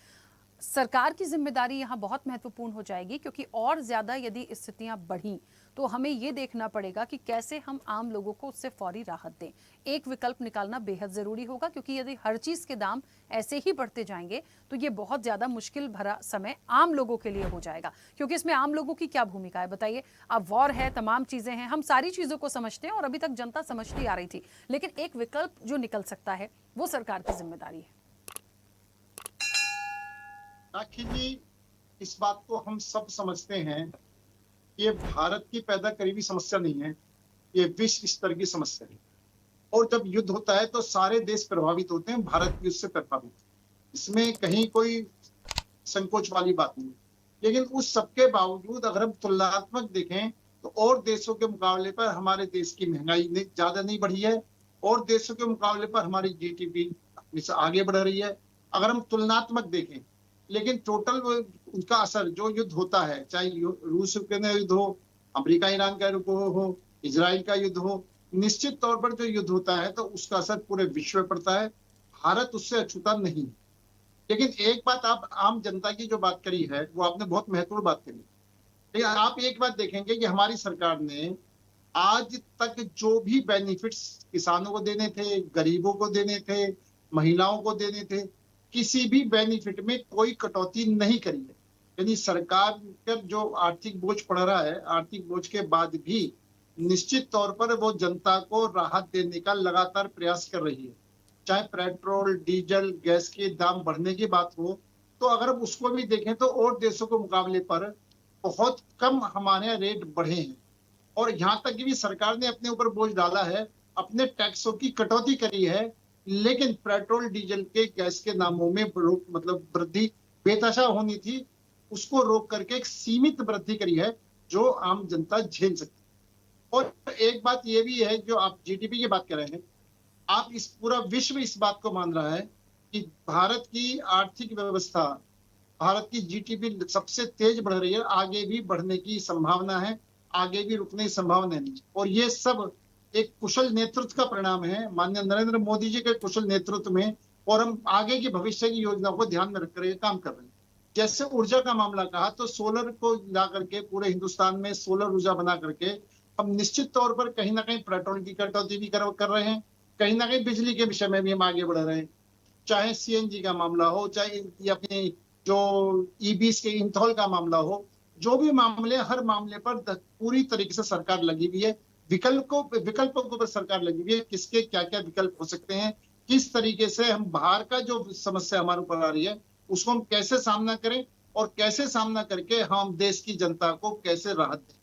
सरकार की जिम्मेदारी यहाँ बहुत महत्वपूर्ण हो जाएगी, क्योंकि और ज्यादा यदि स्थितियां बढ़ी तो हमें ये देखना पड़ेगा कि कैसे हम आम लोगों को उससे फौरी राहत दें। एक विकल्प निकालना बेहद जरूरी होगा, क्योंकि यदि हर चीज के दाम ऐसे ही बढ़ते जाएंगे तो ये बहुत ज्यादा मुश्किल भरा समय आम लोगों के लिए हो जाएगा। क्योंकि इसमें आम लोगों की क्या भूमिका है बताइए? अब वॉर है, तमाम चीजें हैं, हम सारी चीजों को समझते हैं और अभी तक जनता समझती आ रही थी, लेकिन एक विकल्प जो निकल सकता है वो सरकार की जिम्मेदारी है। राखी जी, इस बात को हम सब समझते हैं, ये भारत की पैदा करी हुई समस्या नहीं है, ये विश्व स्तर की समस्या है। और जब युद्ध होता है तो सारे देश प्रभावित होते हैं, भारत भी उससे प्रभावित है। इसमें कहीं कोई संकोच वाली बात नहीं। लेकिन उस सबके बावजूद अगर हम तुलनात्मक देखें तो और देशों के मुकाबले पर हमारे देश की महंगाई ज्यादा नहीं बढ़ी है, और देशों के मुकाबले पर हमारी जीडीपी अपने से आगे बढ़ रही है, अगर हम तुलनात्मक देखें। लेकिन टोटल उनका असर जो युद्ध होता है, चाहे रूस यूक्रेन का युद्ध हो, अमेरिका ईरान का युद्ध हो, इजराइल का युद्ध हो, निश्चित तौर पर जो युद्ध होता है तो उसका असर पूरे विश्व में पड़ता है। भारत उससे अछूता नहीं। लेकिन एक बात, आप आम जनता की जो बात करी है वो आपने बहुत महत्वपूर्ण बात करी। लेकिन आप एक बात देखेंगे कि हमारी सरकार ने आज तक जो भी बेनिफिट्स किसानों को देने थे, गरीबों को देने थे, महिलाओं को देने थे, किसी भी बेनिफिट में कोई कटौती नहीं करी है। यानी सरकार पर जो आर्थिक बोझ पड़ रहा है, आर्थिक बोझ के बाद भी निश्चित तौर पर वो जनता को राहत देने का लगातार प्रयास कर रही है। चाहे पेट्रोल, डीजल, गैस के दाम बढ़ने की बात हो, तो अगर हम उसको भी देखें तो और देशों के मुकाबले पर बहुत कम हमारे यहाँ रेट बढ़े हैं। और यहाँ तक कि भी सरकार ने अपने ऊपर बोझ डाला है, अपने टैक्सों की कटौती करी है, लेकिन पेट्रोल, डीजल के, गैस के दामों में मतलब वृद्धि बेतहाशा होनी थी, उसको रोक करके एक सीमित वृद्धि करी है जो आम जनता झेल सकती है। और एक बात ये भी है, जो आप जीडीपी की बात कर रहे हैं, आप इस पूरा विश्व इस बात को मान रहा है कि भारत की आर्थिक व्यवस्था, भारत की जीडीपी सबसे तेज बढ़ रही है, आगे भी बढ़ने की संभावना है, आगे भी रुकने की संभावना नहीं। और ये सब एक कुशल नेतृत्व का परिणाम है, माननीय नरेंद्र मोदी जी के कुशल नेतृत्व में। और हम आगे की भविष्य की योजनाओं को ध्यान में रखकर काम कर रहे हैं। जैसे ऊर्जा का मामला कहा, तो सोलर को ला करके पूरे हिंदुस्तान में सोलर ऊर्जा बना करके हम निश्चित तौर पर कहीं ना कहीं पेट्रोल की कटौती भी कर रहे हैं, कहीं ना कहीं बिजली के विषय में भी हम आगे बढ़ रहे हैं। चाहे सीएनजी का मामला हो, चाहे अपने जो ईबीस के इंथॉल का मामला हो, जो भी मामले, हर मामले पर पूरी तरीके से सरकार लगी हुई है। विकल्पों पर सरकार लगी हुई है, किसके क्या क्या विकल्प हो सकते हैं, किस तरीके से हम बाहर का जो समस्या हमारे ऊपर आ रही है उसको हम कैसे सामना करें, और कैसे सामना करके हम देश की जनता को कैसे राहत दें।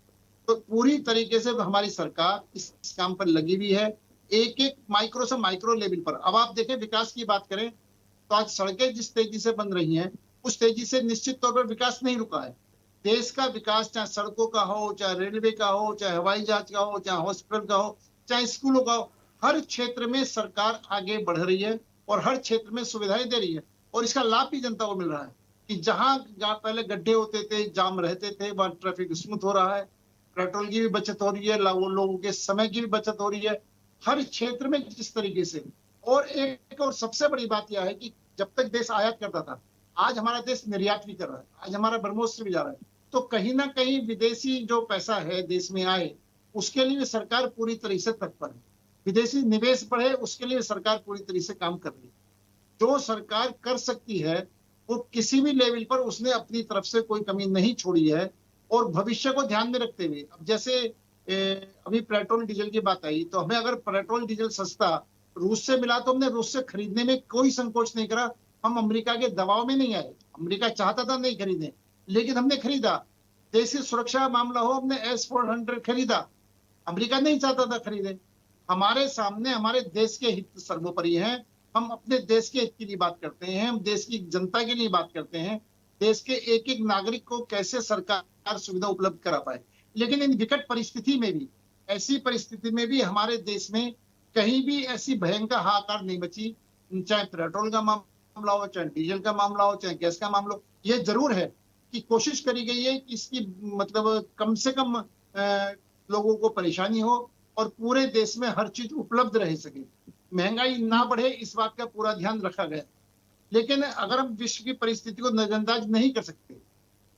तो पूरी तरीके से हमारी सरकार इस काम पर लगी हुई है, एक एक माइक्रो से माइक्रो लेवल पर। अब आप देखें, विकास की बात करें तो आज सड़कें जिस तेजी से बन रही हैं, उस तेजी से निश्चित तौर पर विकास नहीं रुका है। देश का विकास, चाहे सड़कों का हो, चाहे रेलवे का हो, चाहे हवाई जहाज का हो, चाहे हॉस्पिटल का हो, चाहे स्कूलों का हो, हर क्षेत्र में सरकार आगे बढ़ रही है और हर क्षेत्र में सुविधाएं दे रही है। और इसका लाभ भी जनता को मिल रहा है कि जहां पहले गड्ढे होते थे, जाम रहते थे, वहां ट्रैफिक स्मूथ हो रहा है, पेट्रोल की भी बचत हो रही है, लोगों के समय की भी बचत हो रही है, हर क्षेत्र में जिस तरीके से। और एक और सबसे बड़ी बात यह है कि जब तक देश आयात करता था, आज हमारा देश निर्यात भी कर रहा है, आज हमारा ब्रह्मोस्त्र भी जा रहा है। तो कहीं ना कहीं विदेशी जो पैसा है देश में आए, उसके लिए सरकार पूरी तरीके से तत्पर है। विदेशी निवेश बढ़े, उसके लिए सरकार पूरी तरीके से काम कर रही है। जो सरकार कर सकती है वो किसी भी लेवल पर उसने अपनी तरफ से कोई कमी नहीं छोड़ी है। और भविष्य को ध्यान में रखते हुए, अब जैसे अभी पेट्रोल डीजल की बात आई, तो हमें अगर पेट्रोल डीजल सस्ता रूस से मिला तो हमने रूस से खरीदने में कोई संकोच नहीं करा। हम अमेरिका के दबाव में नहीं आए, अमेरिका चाहता था नहीं खरीदने, लेकिन हमने खरीदा। देश की सुरक्षा मामला हो, हमने S-400 खरीदा, अमेरिका नहीं चाहता था खरीदे। हमारे सामने हमारे देश के हित सर्वोपरि हैं, हम अपने देश के हित के लिए बात करते हैं, हम देश की जनता के लिए बात करते हैं, देश के एक एक नागरिक को कैसे सरकार सुविधा उपलब्ध करा पाए। लेकिन इन विकट परिस्थिति में भी, ऐसी परिस्थिति में भी हमारे देश में कहीं भी ऐसी भयंकर हाहाकार नहीं मची, चाहे पेट्रोल का मामला हो, चाहे डीजल का मामला हो, चाहे गैस का मामला हो। ये जरूर है कि कोशिश करी गई है कि इसकी मतलब कम से कम लोगों को परेशानी हो और पूरे देश में हर चीज उपलब्ध रह सके, महंगाई ना बढ़े, इस बात का पूरा ध्यान रखा गया। लेकिन अगर हम विश्व की परिस्थिति को नजरअंदाज नहीं कर सकते,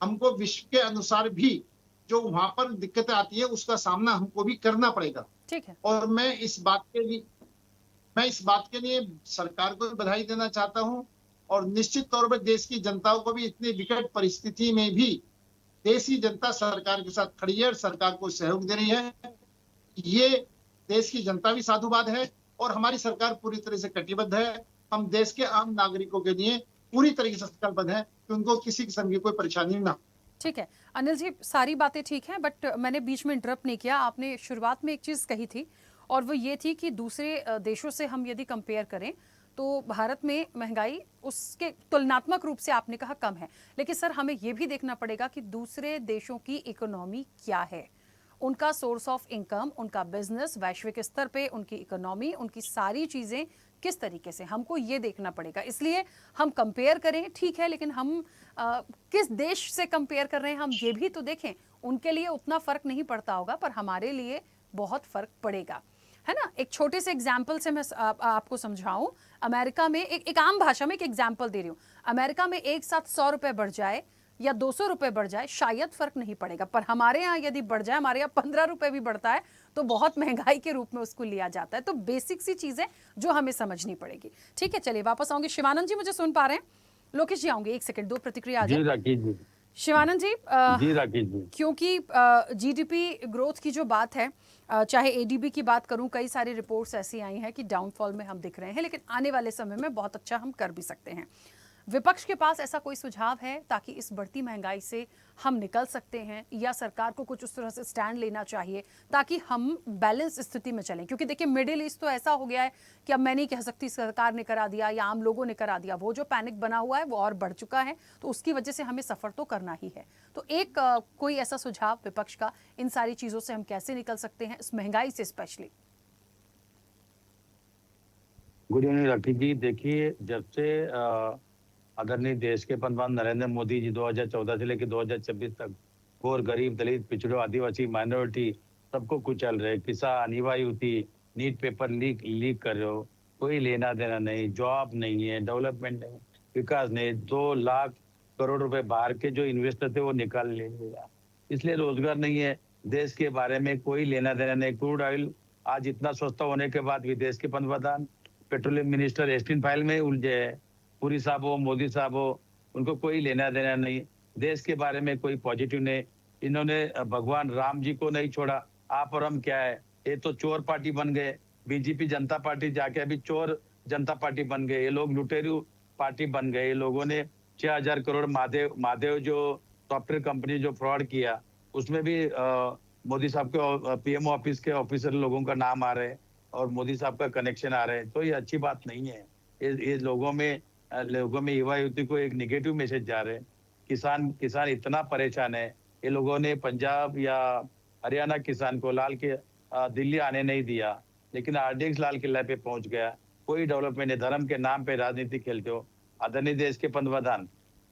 हमको विश्व के अनुसार भी जो वहां पर दिक्कतें आती है उसका सामना हमको भी करना पड़ेगा। ठीक है। और मैं इस बात के लिए सरकार को भी बधाई देना चाहता हूं, और निश्चित तौर पर देश की जनताओं को भी इतनी विकट परिस्थिति में भी देश की जनता सरकार के साथ खड़ी है और सरकार को सहयोग दे रही है। ये देश की जनता भी साधुवाद है और हमारी सरकार पूरी तरह से कटिबद्ध है। हम देश के आम नागरिकों के लिए पूरी तरीके से संकल्पबद्ध है कि उनको किसी किस्म की कोई परेशानी ना हो। ठीक है अनिल जी, सारी बातें ठीक हैं, बट मैंने बीच में इंटरप्ट नहीं किया। आपने शुरुआत में एक चीज़ कही थी और वो ये थी कि दूसरे देशों से हम यदि कंपेयर करें तो भारत में महंगाई उसके तुलनात्मक रूप से आपने कहा कम है, लेकिन सर हमें ये भी देखना पड़ेगा कि दूसरे देशों की इकोनॉमी क्या है, उनका सोर्स ऑफ इनकम, उनका बिजनेस, वैश्विक स्तर पे उनकी इकोनॉमी, उनकी सारी चीज़ें किस तरीके से, हमको ये देखना पड़ेगा। इसलिए हम कंपेयर करें ठीक है, लेकिन हम किस देश से कंपेयर कर रहे हैं हम ये भी तो देखें। उनके लिए उतना फ़र्क नहीं पड़ता होगा पर हमारे लिए बहुत फ़र्क पड़ेगा, है ना। एक छोटे से एग्जाम्पल से मैं आपको समझाऊं। अमेरिका में एक आम भाषा में एक एग्जाम्पल दे रही हूँ। अमेरिका में एक साथ 100 रुपये बढ़ जाए या 200 रुपये बढ़ जाए शायद फ़र्क नहीं पड़ेगा, पर हमारे यहाँ यदि बढ़ जाए, हमारे यहाँ 15 रुपये भी बढ़ता है तो बहुत महंगाई के रूप में उसको लिया जाता है। तो बेसिक सी चीज़ें जो हमें समझनी पड़ेगी। ठीक है, चलिए वापस आऊँगी। शिवानंद जी मुझे सुन पा रहे हैं? लोकेश जी आऊँगी, एक सेकंड, दो प्रतिक्रिया आ जाए। शिवानंद जी, क्योंकि जीडीपी ग्रोथ की जो बात है, चाहे एडीबी की बात करूं, कई सारी रिपोर्ट्स ऐसी आई हैं कि डाउनफॉल में हम दिख रहे हैं, लेकिन आने वाले समय में बहुत अच्छा हम कर भी सकते हैं। विपक्ष के पास ऐसा कोई सुझाव है ताकि इस बढ़ती महंगाई से हम निकल सकते हैं, या सरकार को कुछ उस तरह से स्टैंड लेना चाहिए ताकि हम बैलेंस स्थिति में चलें? क्योंकि देखिए मिडिल ईस्ट तो ऐसा हो गया है कि अब मैं नहीं कह सकती सरकार ने करा दिया या आम लोगों ने करा दिया, वो जो पैनिक बना हुआ है वो और बढ़ चुका है, तो उसकी वजह से हमें सफ़र तो करना ही है। तो एक कोई ऐसा सुझाव विपक्ष का, इन सारी चीज़ों से हम कैसे निकल सकते हैं, इस महंगाई से स्पेशली? गुड इवनिंग राखी जी। देखिए, जब से आदरणीय देश के प्रधान नरेंद्र मोदी जी 2014 से लेकर 2026 तक और गरीब, दलित, पिछड़ों, आदिवासी, माइनॉरिटी सबको कुचल रहे, किसान, युवा युवती, नीट पेपर लीक कर रहे हो, कोई लेना देना नहीं, जॉब नहीं है, डेवलपमेंट नहीं, विकास नहीं। 2 लाख करोड़ रुपए बाहर के जो इन्वेस्टर थे वो निकाल लेगा, इसलिए रोजगार नहीं है। देश के बारे में कोई लेना देना नहीं। क्रूड ऑयल आज इतना सस्ता होने के बाद भी देश के प्रधान पेट्रोलियम मिनिस्टर एस्टिन फाइल में उलझे है। पुरी साहब हो, मोदी साहब हो, उनको कोई लेना देना नहीं। देश के बारे में कोई पॉजिटिव नहीं। इन्होंने भगवान राम जी को नहीं छोड़ा। आप और हम क्या है, ये तो चोर पार्टी बन गए। बीजेपी जनता पार्टी जाके अभी चोर जनता पार्टी बन गए। ये लोग लुटेरू पार्टी बन गए। ये लोगों ने 6000 करोड़ महादेव जो सॉफ्टवेयर कंपनी जो फ्रॉड किया, उसमें भी मोदी साहब के पीएमओ ऑफिस के ऑफिसर लोगों का नाम आ रहे हैं और मोदी साहब का कनेक्शन आ रहे हैं। तो ये अच्छी बात नहीं है। ये लोगों में युवा युवती को एक नेगेटिव मैसेज जा रहे हैं। किसान इतना परेशान है। ये लोगों ने पंजाब या हरियाणा किसान को दिल्ली आने नहीं दिया, लेकिन आरडीएक्स लाल किला पे पहुंच गया। कोई डेवलपमेंट है, धर्म के नाम पे राजनीति खेलते हो। आदरणीय देश के प्रधान,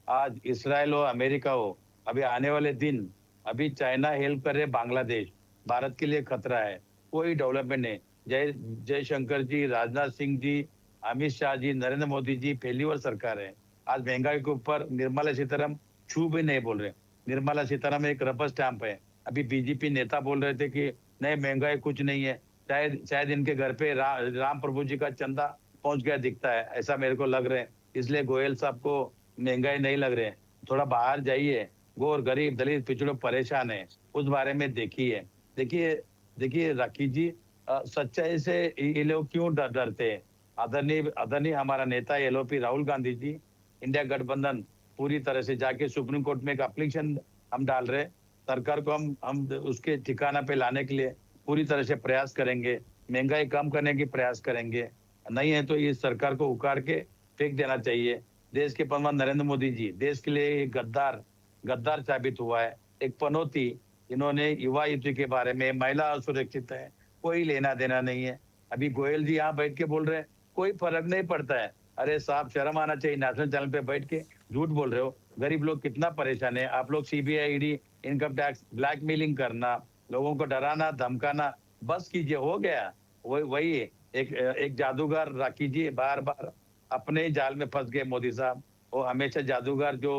आज इसराइल हो, अमेरिका हो, अभी आने वाले दिन, अभी चाइना हेल्प कर रहे बांग्लादेश, भारत के लिए खतरा है। कोई डेवलपमेंट नहीं। जयशंकर जी, राजनाथ सिंह जी, अमित शाह जी, नरेंद्र मोदी जी फेल्यूर सरकार है। आज महंगाई के ऊपर निर्मला सीतारमण छू भी नहीं बोल रहे। निर्मला सीतारमण एक रबर स्टैंप है। अभी बीजेपी नेता बोल रहे थे कि नहीं महंगाई कुछ नहीं है, शायद इनके घर पे राम प्रभु जी का चंदा पहुंच गया दिखता है, ऐसा मेरे को लग रहा है। इसलिए गोयल साहब को महंगाई नहीं लग रहे। थोड़ा बाहर जाइए, गोर, गरीब, दलित, पिछड़ों परेशान है, उस बारे में देखिए राखी जी, सच्चाई से ये लोग क्यों डरते हैं? आदरणीय हमारा नेता एलओपी राहुल गांधी जी, इंडिया गठबंधन पूरी तरह से जाके सुप्रीम कोर्ट में एक एप्लीकेशन हम डाल रहे। सरकार को हम उसके ठिकाना पे लाने के लिए पूरी तरह से प्रयास करेंगे, महंगाई कम करने की प्रयास करेंगे। नहीं है तो इस सरकार को उखाड़ के फेंक देना चाहिए। देश के प्रधान नरेंद्र मोदी जी देश के लिए एक गद्दार साबित हुआ है। एक पनौती, इन्होंने युवा युवती के बारे में, महिला असुरक्षित है, कोई लेना देना नहीं है। अभी गोयल जी यहाँ बैठ के बोल रहे हैं कोई फर्क नहीं पड़ता है। अरे साहब, शर्म आना चाहिए। नेशनल चैनल पे बैठ के झूठ बोल रहे हो। गरीब लोग कितना परेशान है। आप लोग CBI, ED, income tax, blackmailing करना, लोगों को डराना धमकाना बस कीजिए, हो गया। वही एक जादूगर राखी जी बार बार अपने ही जाल में फंस गए मोदी साहब। वो हमेशा जादूगर जो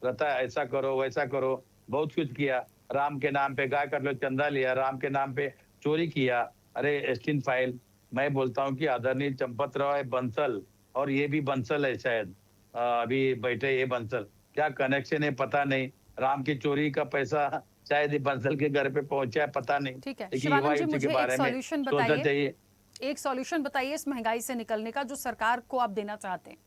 रहता है, ऐसा करो वैसा करो, बहुत कुछ किया। राम के नाम पे गाय का लो चंदा लिया, राम के नाम पे चोरी किया। अरे एस्टिन फाइल, मैं बोलता हूँ कि आदरणीय चंपत राय बंसल, और ये भी बंसल है शायद, अभी बैठे ये बंसल, क्या कनेक्शन है पता नहीं। राम की चोरी का पैसा शायद ये बंसल के घर पे पहुंचा है, पता नहीं। ठीक है लेकिन युवा शिवानंद जी, युवती के मुझे एक बारे में सॉल्यूशन सोचना बताइए, चाहिए। एक सॉल्यूशन बताइए इस महंगाई से निकलने का जो सरकार को आप देना चाहते हैं।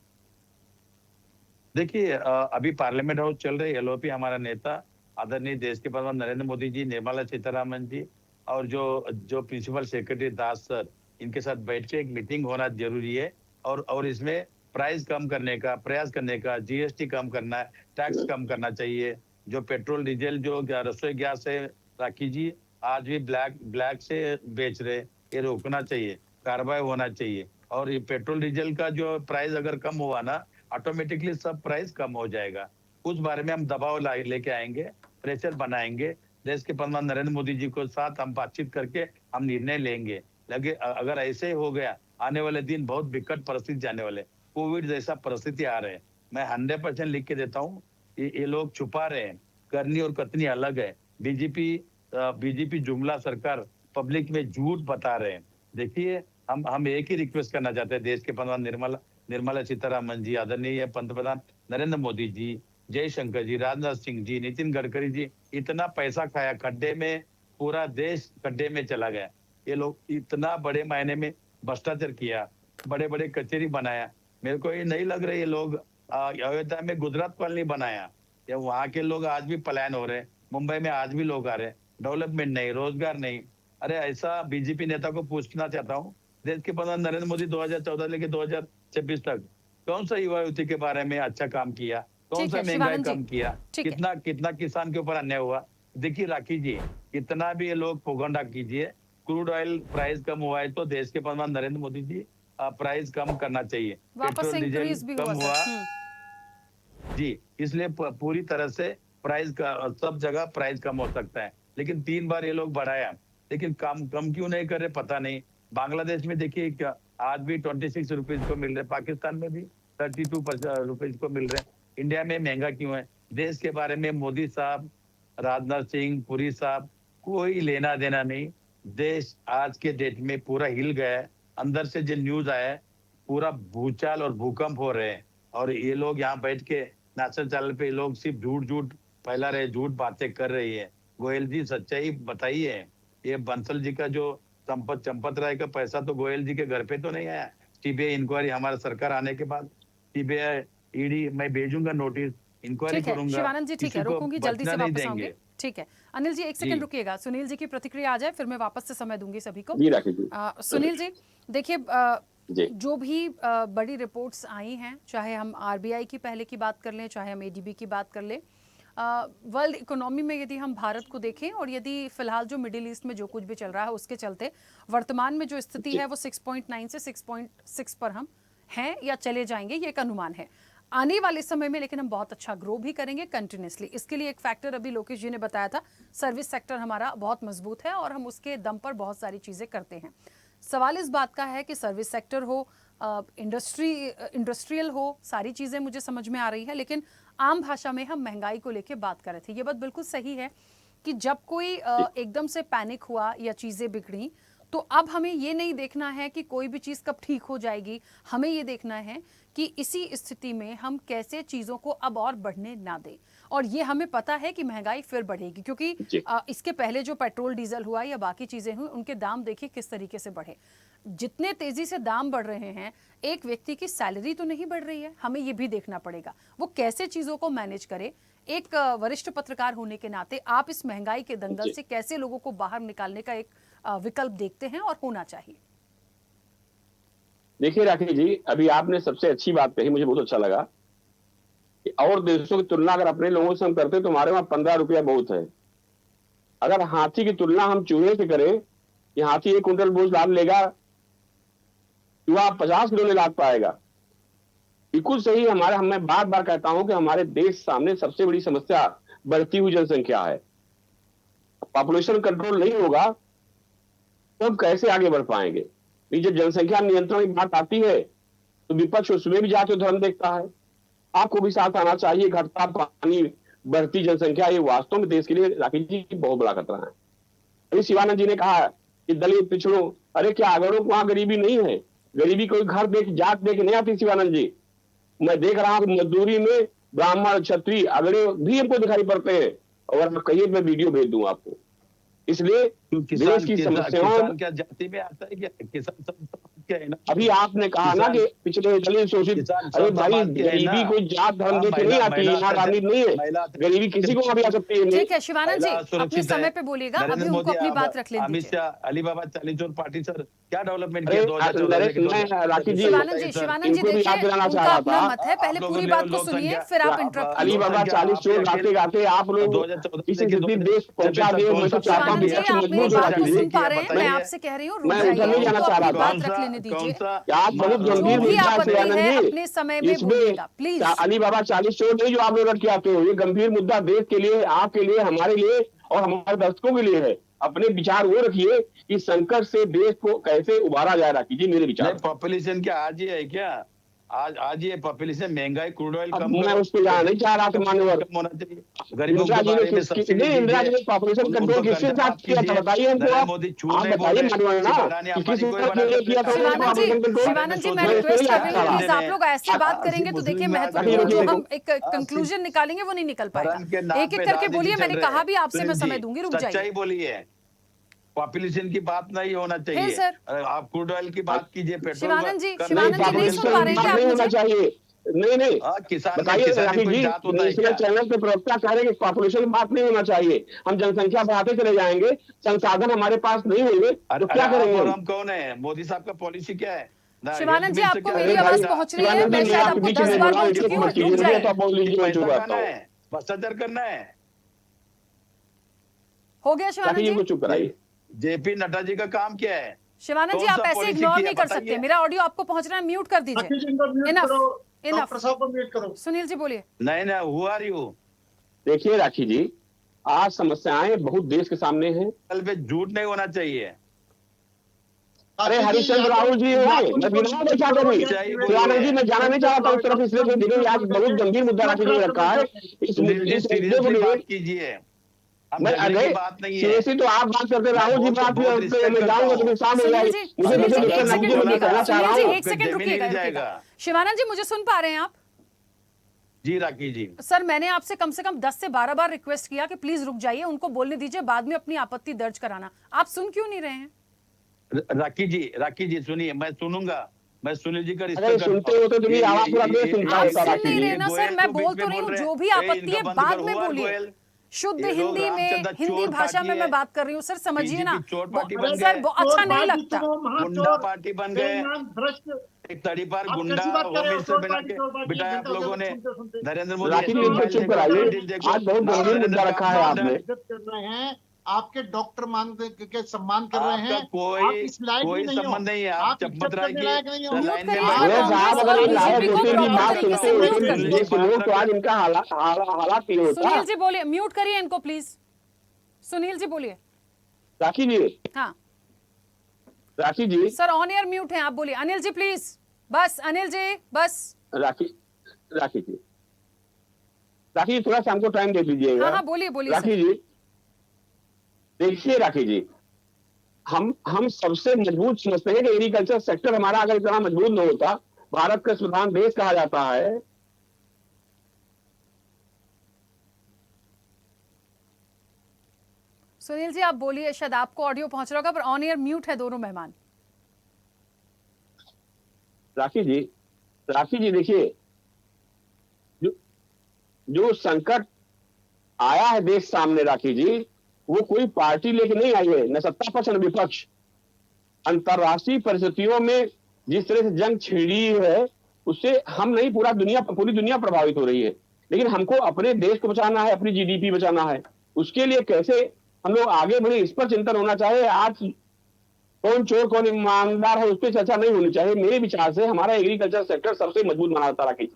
देखिए अभी पार्लियामेंट हाउस चल रही है, एलओपी हमारा नेता आदरणीय देश के प्रधान नरेंद्र मोदी जी, निर्मला सीतारामन जी और जो जो प्रिंसिपल सेक्रेटरी दास सर, इनके साथ बैठ के एक मीटिंग होना जरूरी है। और इसमें प्राइस कम करने का प्रयास करने का, जीएसटी कम करना है, टैक्स कम करना चाहिए। जो पेट्रोल डीजल जो रसोई गैस है राखी जी, आज भी ब्लैक ब्लैक से बेच रहे, ये रोकना चाहिए, कार्रवाई होना चाहिए। और ये पेट्रोल डीजल का जो प्राइस अगर कम हुआ ना, ऑटोमेटिकली सब प्राइस कम हो जाएगा। उस बारे में हम दबाव लेके आएंगे, प्रेशर बनाएंगे। देश के प्रधान नरेंद्र मोदी जी को साथ हम बातचीत करके हम निर्णय लेंगे। लगे अगर ऐसे ही हो गया, आने वाले दिन बहुत विकट परिस्थिति जाने वाले, कोविड जैसा परिस्थिति आ रहे हैं। मैं 100% लिख के देता हूँ, ये लोग छुपा रहे हैं, करनी और कतनी अलग है। बीजेपी जुमला सरकार पब्लिक में झूठ बता रहे हैं। देखिए हम एक ही रिक्वेस्ट करना चाहते हैं, देश के प्रधान निर्मला सीतारामन जी, आदरणीय पंतप्रधान नरेंद्र मोदी जी, जयशंकर जी, राजनाथ सिंह जी, नितिन गडकरी जी, इतना पैसा खाया खड्डे में, पूरा देश खड्डे में चला गया। ये लोग इतना बड़े मायने में भ्रष्टाचार किया, बड़े बड़े कचेरी बनाया। मेरे को ये नहीं लग रहा ये लोग अयोध्या में गुजरात कॉलोनी बनाया, या वहां के लोग आज भी पलायन हो रहे हैं। मुंबई में आज भी लोग आ रहे हैं, डेवलपमेंट नहीं, रोजगार नहीं। अरे ऐसा बीजेपी नेता को पूछना चाहता हूँ, देश के प्रधान नरेंद्र मोदी 2014 लेके 2026 तक कौन सा युवा युवती के बारे में अच्छा काम किया, कौन ठीक सा है महंगाई शिवानंद कम जी, किया, ठीक है। कितना कितना किसान के ऊपर अन्याय हुआ। देखिए राखी जी, कितना भी ये लोग पोगंडा कीजिए, क्रूड ऑयल प्राइस कम हुआ है तो देश के प्रधान नरेंद्र मोदी जी प्राइस कम करना चाहिए। वापस पेट्रोल डीजल इंक्रीज भी कम हुआ हुआ सर। जी, इसलिए पूरी तरह से प्राइस का सब जगह प्राइस कम हो सकता है। लेकिन 3 बार ये लोग बढ़ाया, लेकिन कम कम क्यों नहीं कर रहे पता नहीं। बांग्लादेश में देखिए क्या आज भी 26 रुपीज को मिल रहे, पाकिस्तान में भी 32 रुपीज को मिल रहे। इंडिया में महंगा क्यों है? देश के बारे में मोदी साहब, राजनाथ सिंह, पुरी साहब कोई लेना देना नहीं। देश आज के डेट में पूरा हिल गया है। अंदर से जो न्यूज आया है, पूरा भूचाल और भूकंप हो रहे हैं। और ये लोग यहाँ बैठ के नेशनल चैनल पे लोग सिर्फ झूठ झूठ फैला रहे, झूठ बातें कर रही है। गोयल जी सच्चाई बताइए, ये बंसल जी का जो चंपत राय का पैसा तो गोयल जी के घर पे तो नहीं आया। सीबीआई इंक्वायरी हमारा सरकार आने के बाद सीबीआई ईडी मैं भेजूंगा नोटिस, इंक्वायरी ठीक है करूंगा। शिवानंद जी, ठीक है, किसी को रोकूंगी, जल्दी से बचना नहीं वापस देंगे। आऊंगी। ठीक है अनिल जी, एक जी। सेकंड रुकिएगा, सुनील जी की प्रतिक्रिया आ जाए फिर मैं वापस से समय दूंगी सभी को। जी राकेश जी। सुनील जी देखिए, जी जो भी बड़ी रिपोर्ट्स आई हैं, चाहे हम आरबीआई की पहले की बात कर लें, चाहे हम एडीबी की बात कर लें, वर्ल्ड इकोनॉमी में यदि हम भारत को देखें और यदि फिलहाल जो मिडिल ईस्ट में जो कुछ भी चल रहा है उसके चलते वर्तमान में जो स्थिति जी। है वो 6.9 से 6.6 पर हम हैं या चले जाएंगे, ये एक अनुमान है। आने वाले समय में लेकिन हम बहुत अच्छा ग्रो भी करेंगे कंटिन्यूसली। इसके लिए एक फैक्टर अभी लोकेश जी ने बताया था, सर्विस सेक्टर हमारा बहुत मजबूत है और हम उसके दम पर बहुत सारी चीज़ें करते हैं। सवाल इस बात का है कि सर्विस सेक्टर हो, इंडस्ट्रियल हो, सारी चीज़ें मुझे समझ में आ रही है, लेकिन आम भाषा में हम महंगाई को लेकर बात कर रहे थे। ये बात बिल्कुल सही है कि जब कोई एकदम से पैनिक हुआ या चीज़ें बिगड़ी, तो अब हमें ये नहीं देखना है कि कोई भी चीज़ कब ठीक हो जाएगी। हमें ये देखना है कि इसी स्थिति में हम कैसे चीज़ों को अब और बढ़ने ना दें। और ये हमें पता है कि महंगाई फिर बढ़ेगी, क्योंकि जी। इसके पहले जो पेट्रोल डीजल हुआ या बाकी चीज़ें हुई, उनके दाम देखिए किस तरीके से बढ़े। जितने तेजी से दाम बढ़ रहे हैं, एक व्यक्ति की सैलरी तो नहीं बढ़ रही है, हमें ये भी देखना पड़ेगा वो कैसे चीज़ों को मैनेज करे। एक वरिष्ठ पत्रकार होने के नाते आप इस महंगाई के दंगल जी। से कैसे लोगों को बाहर निकालने का एक विकल्प देखते हैं और होना चाहिए? देखिए राकेश जी, अभी आपने सबसे अच्छी बात कही, मुझे बहुत अच्छा लगा कि और देशों की तुलना अगर अपने लोगों से हम करते तो हमारे वहां 15 रुपया बहुत है। अगर हाथी की तुलना हम चूहे से करें कि हाथी 1 कुंटल बोझ लाद लेगा, चूहा 50 किलो नहीं लाद पाएगा। बिल्कुल सही। मैं बार बार कहता हूं कि हमारे देश सामने सबसे बड़ी समस्या बढ़ती हुई जनसंख्या है। पॉपुलेशन कंट्रोल नहीं होगा तो हम कैसे आगे बढ़ पाएंगे? ये जब जनसंख्या नियंत्रण की बात आती है तो विपक्ष उसमें भी जाके धर्म देखता है। आपको भी साथ आना चाहिए। घटता पानी, बढ़ती जनसंख्या, ये वास्तव में देश के लिए राकेश जी बहुत बड़ा खतरा है। अभी शिवानंद जी ने कहा कि दलित पिछड़ों, अरे क्या अगड़ों को वहां गरीबी नहीं है? गरीबी कोई घर देख जात देख नहीं आती शिवानंद जी। मैं देख रहा हूं कि मजदूरी में ब्राह्मण क्षत्रिय अगड़े भी हमको दिखाई पड़ते हैं, और मैं कहिए मैं वीडियो भेज दूं आपको। इसलिए देश की समस्याओं, किसान क्या जाति में आता है क्या? किसान सब क्या है ना? अभी आपने कहा ना कि पिछड़े दलित शोषित, अरे भाई गरीबी कोई जात धर्म देख नहीं आती, यहाँ राजनीति नहीं है। गरीबी किसी को भी आ सकती है। ठीक है शिवानंद जी, अपने समय पे बोलिएगा, अभी उनको अपनी बात रख लेने अमित दीजिए। शाह, अलीबाबा चालीचौर पार्टी सर क्या डेवलपमेंट अरे, किया 2014 राकेश जी, शिवानंद जी इनको भी देखिए, याद दिलाना उनका चाह रहा अपना था। मत है, पहले आप पूरी लोगों बात ने को लोक सुनिए संख्या- फिर आप इंटरप्ट कीजिए। अलीबाबा 40 चोर गाते गाते आप लोग इस स्थिति देश पहुंचा दिए। मैं तो चाहता हूँ शिवानंद जी, विपक्ष आप मेरी मजबूत हो बात को राकेश जी। सुन पा रहे हैं? मैं आपसे कह रही हूँ रुक मैं जाइए, उधर नहीं जाना उनको चाह रहा अपनी था। बात रख लेने दीजिए। आप बहुत जो गंभीर भी मुद्दा है आपत्ति शिवानंद है जी। अपने समय में इसमें बोलिएगा प्लीज। अलीबाबा 40 चोर नहीं जो आप लोग लड़के आते हो, ये गंभीर मुद्दा देश के लिए, आपके लिए, हमारे लिए और हमारे दर्शकों के लिए है। अपने विचार वो रखिए कि संकट से देश को कैसे उबारा जाए। राकेश जी, मेरे विचार। पॉपुलेशन क्या आज ही है क्या? आज ये पॉपुलेशन, महंगाई, क्रूड ऑयल अब कम मैं उस पर जाना नहीं चाह रहा था मान्यवर। कम होना चाहिए। गरीबों इंदिरा के जी ने बारे में किसकी, सब्सिडी नहीं इंदिरा जी ने दीजिए, पॉपुलेशन कंट्रोल उनको किसके करना साथ माफ किया था कीजिए। बताइए हमको। नरेंद्र आप मोदी झूठ आप नहीं बोल बताइए रहे। मान्यवर ना अडानी कि अंबानी किस कोई तरह बना के लिए सकते किया हैं। था शिवानंद जी, पॉपुलेशन कंट्रोल। शिवानंद जी, मैं मैं रिक्वेस्ट इसलिए कर रही हूँ याद प्लीज था। आप लोग ऐसे बात करेंगे तो देखिए महत्वपूर्ण जो हम एक कंक्लूजन निकालेंगे वो नहीं निकल पाएगा। धर्म के नाम एक एक पे करके राजनीति बोलिए, चल मैंने रही है। कहा भी आपसे मैं सुनील समय जी, दूंगी, रुक सच्चाई जाइए। बोलिए। पॉपुलेशन की बात नहीं होना फिर चाहिए। सर आप क्रूड ऑयल की बात कीजिए, पेट्रोल शिवानंद जी, करना शिवानंद जी नहीं चाहिए। सुन पा रहे हैं क्या आप नहीं होना मुझे? चाहिए। नहीं किसान बताइए राकेश कोई जी, जात होता है नेशनल क्या? चैनल पे प्रवक्ता कह रहे हैं कि पॉपुलेशन में बात नहीं होना चाहिए। हम जनसंख्या बढ़ाते चले जाएंगे, संसाधन हमारे पास नहीं होंगे तो क्या करेंगे और हम? हम कौन है? मोदी साहब का पॉलिसी क्या है? शिवानंद जी, आपको मेरी अरे भाई, आवाज पहुंच रही है? शिवानंद मैं जी, शायद आपके आपको बीच 10 में बार बोल रहा बोल हूँ, चुकी हूँ, इसको रुक मत जाइए। तो आप बोल लीजिए, मैं चुप पैसा रहता खाना हूँ। है, भ्रष्टाचार करना है। हो गया शिवानंद राकेश जी को जी? चुप कराइए। जेपी नड्डा जी का काम क्या है? शिवानंद जी, कौन आप सा ऐसे पॉलिसी इग्नोर किया नहीं कर बताइए? सकते। मेरा ऑडियो आपको पहुंच रहा है, म्यूट कर राकेश दीजिए। जी इनको म्यूट Enough, करो, enough। डॉक्टर साहब को म्यूट करो। सुनील जी बोलिए। नहीं, हु आर यू? देखिए राकेश जी, आज समस्याएं बहुत देश के सामने हैं। कल पे झूठ नहीं होना चाहिए। अरे हरिश्चंद्र राहुल जी हैं, मैं बिना देखा कभी। शिवानंद जी, मैं जाना नहीं चाहता उस तरफ, इसलिए कि देखिए आज बहुत गंभीर मुद्दा राकेश जी ने रखा है। इस मुद्दे को सीरियसली लिए बात कीजिए। हम मैं डरने अरे की बात नहीं है। सीरियसली तो आप बात करते, राहुल जी बात बहुत करते, respect मैं जाऊंगा करता तो फिर शाम हो सुनील जाएगी। जी, मुझे सुनील जी, मुझे एक करना, सेकंड मुझे मैं रुकिएगा। कहना चाह रहा सुनील जी, हूँ। एक सेकंड जमीन रुकिएगा, हिल रुकिएगा। जाएगा। शिवानंद जी, मुझे सुन पा रहे हैं आप? जी राकेश जी, सर, मैंने आपसे कम से कम 10 से 12 बार रिक्वेस्ट किया कि प्लीज रुक जाइए, उनको बोलने दीजिए, बाद में अपनी आपत्ति दर्ज कराना। आप सुन क्यों नहीं रहे हैं? राकेश जी सुनिए, मैं सुनूंगा। मैं सुनील जी का अगर रिस्पेक्ट सुनते हो तो तुम्हें आवाज पूरा देश सुनता आप होता सुन राकेश नहीं जी। रहे ना सर, मैं बोल तो रही हूँ, जो भी आपत्ति है बाद में बोलिए। शुद्ध ये लोग हिंदी में, रामचंद्र हिंदी चोर भाषा में पार्टी मैं है। बात कर रही हूँ सर, समझिए ना। बीजेपी चोर पार्टी बन सर, गए। अच्छा नहीं लगता। गुंडा पार्टी बन गए। भ्रष्ट एक तड़ी पर आप गुंडा कैसी बात कर रहे हो? होम मिनिस्टर बना के बिठाया आप लोगों ने। सुनते नरेंद्र मोदी राकेश जी, इनको चुप कराइए। आज बहुत गंभीर मुद्दा रखा है आपने। इज्जत कर रहे हैं, आपके डॉक्टर मान के सम्मान कर रहे आपका हैं। आप कोई इस लायक भी कोई नहीं हो। संबंध नहीं है। आप आप इज्जत चपमत राय करने की लायक नहीं हो। म्यूट लाइन में करिए बैठे सर, अरे हो। साहब, अगर ये लायक बीजेपी को होते भी प्रॉपर बात तरीके सुनते से हुए म्यूट तो करिए। देश के लोग तो आज इनका हालात ये होता। सुनील जी बोलिए, म्यूट करिए इनको प्लीज। सुनील जी बोलिए। राखी जी, हाँ राखी जी, सर, ऑन एयर म्यूट है, आप बोलिए। अनिल जी प्लीज, बस अनिल जी, बस। राखी राखी जी, राखी जी, थोड़ा सा हमको टाइम दे दीजिएगा। हाँ, बोलिए बोलिए राखी सर। जी, देखिए राखी जी, हम सबसे मजबूत समझते हैं कि एग्रीकल्चर सेक्टर हमारा अगर इतना मजबूत न होता, भारत का प्रधान देश कहा जाता है। सुनील जी, आप बोलिए, शायद आपको ऑडियो पहुंच रहा होगा, पर ऑन एयर म्यूट है दोनों मेहमान। राखी जी देखिए, जो संकट आया है देश सामने राखी जी, वो कोई पार्टी लेके नहीं आई है, न सत्ता पक्ष न विपक्ष। अंतरराष्ट्रीय परिस्थितियों में जिस तरह से जंग छिड़ी है, उससे हम नहीं, पूरी दुनिया प्रभावित हो रही है। लेकिन हमको अपने देश को बचाना है, अपनी जीडीपी बचाना है। उसके लिए कैसे हम लोग आगे बढ़े, इस पर चिंतन होना चाहिए। आज कौन चोर कौन ईमानदार है उस पर चर्चा नहीं होनी चाहिए। मेरे विचार से हमारा एग्रीकल्चर सेक्टर सबसे मजबूत माना जाता राकेश।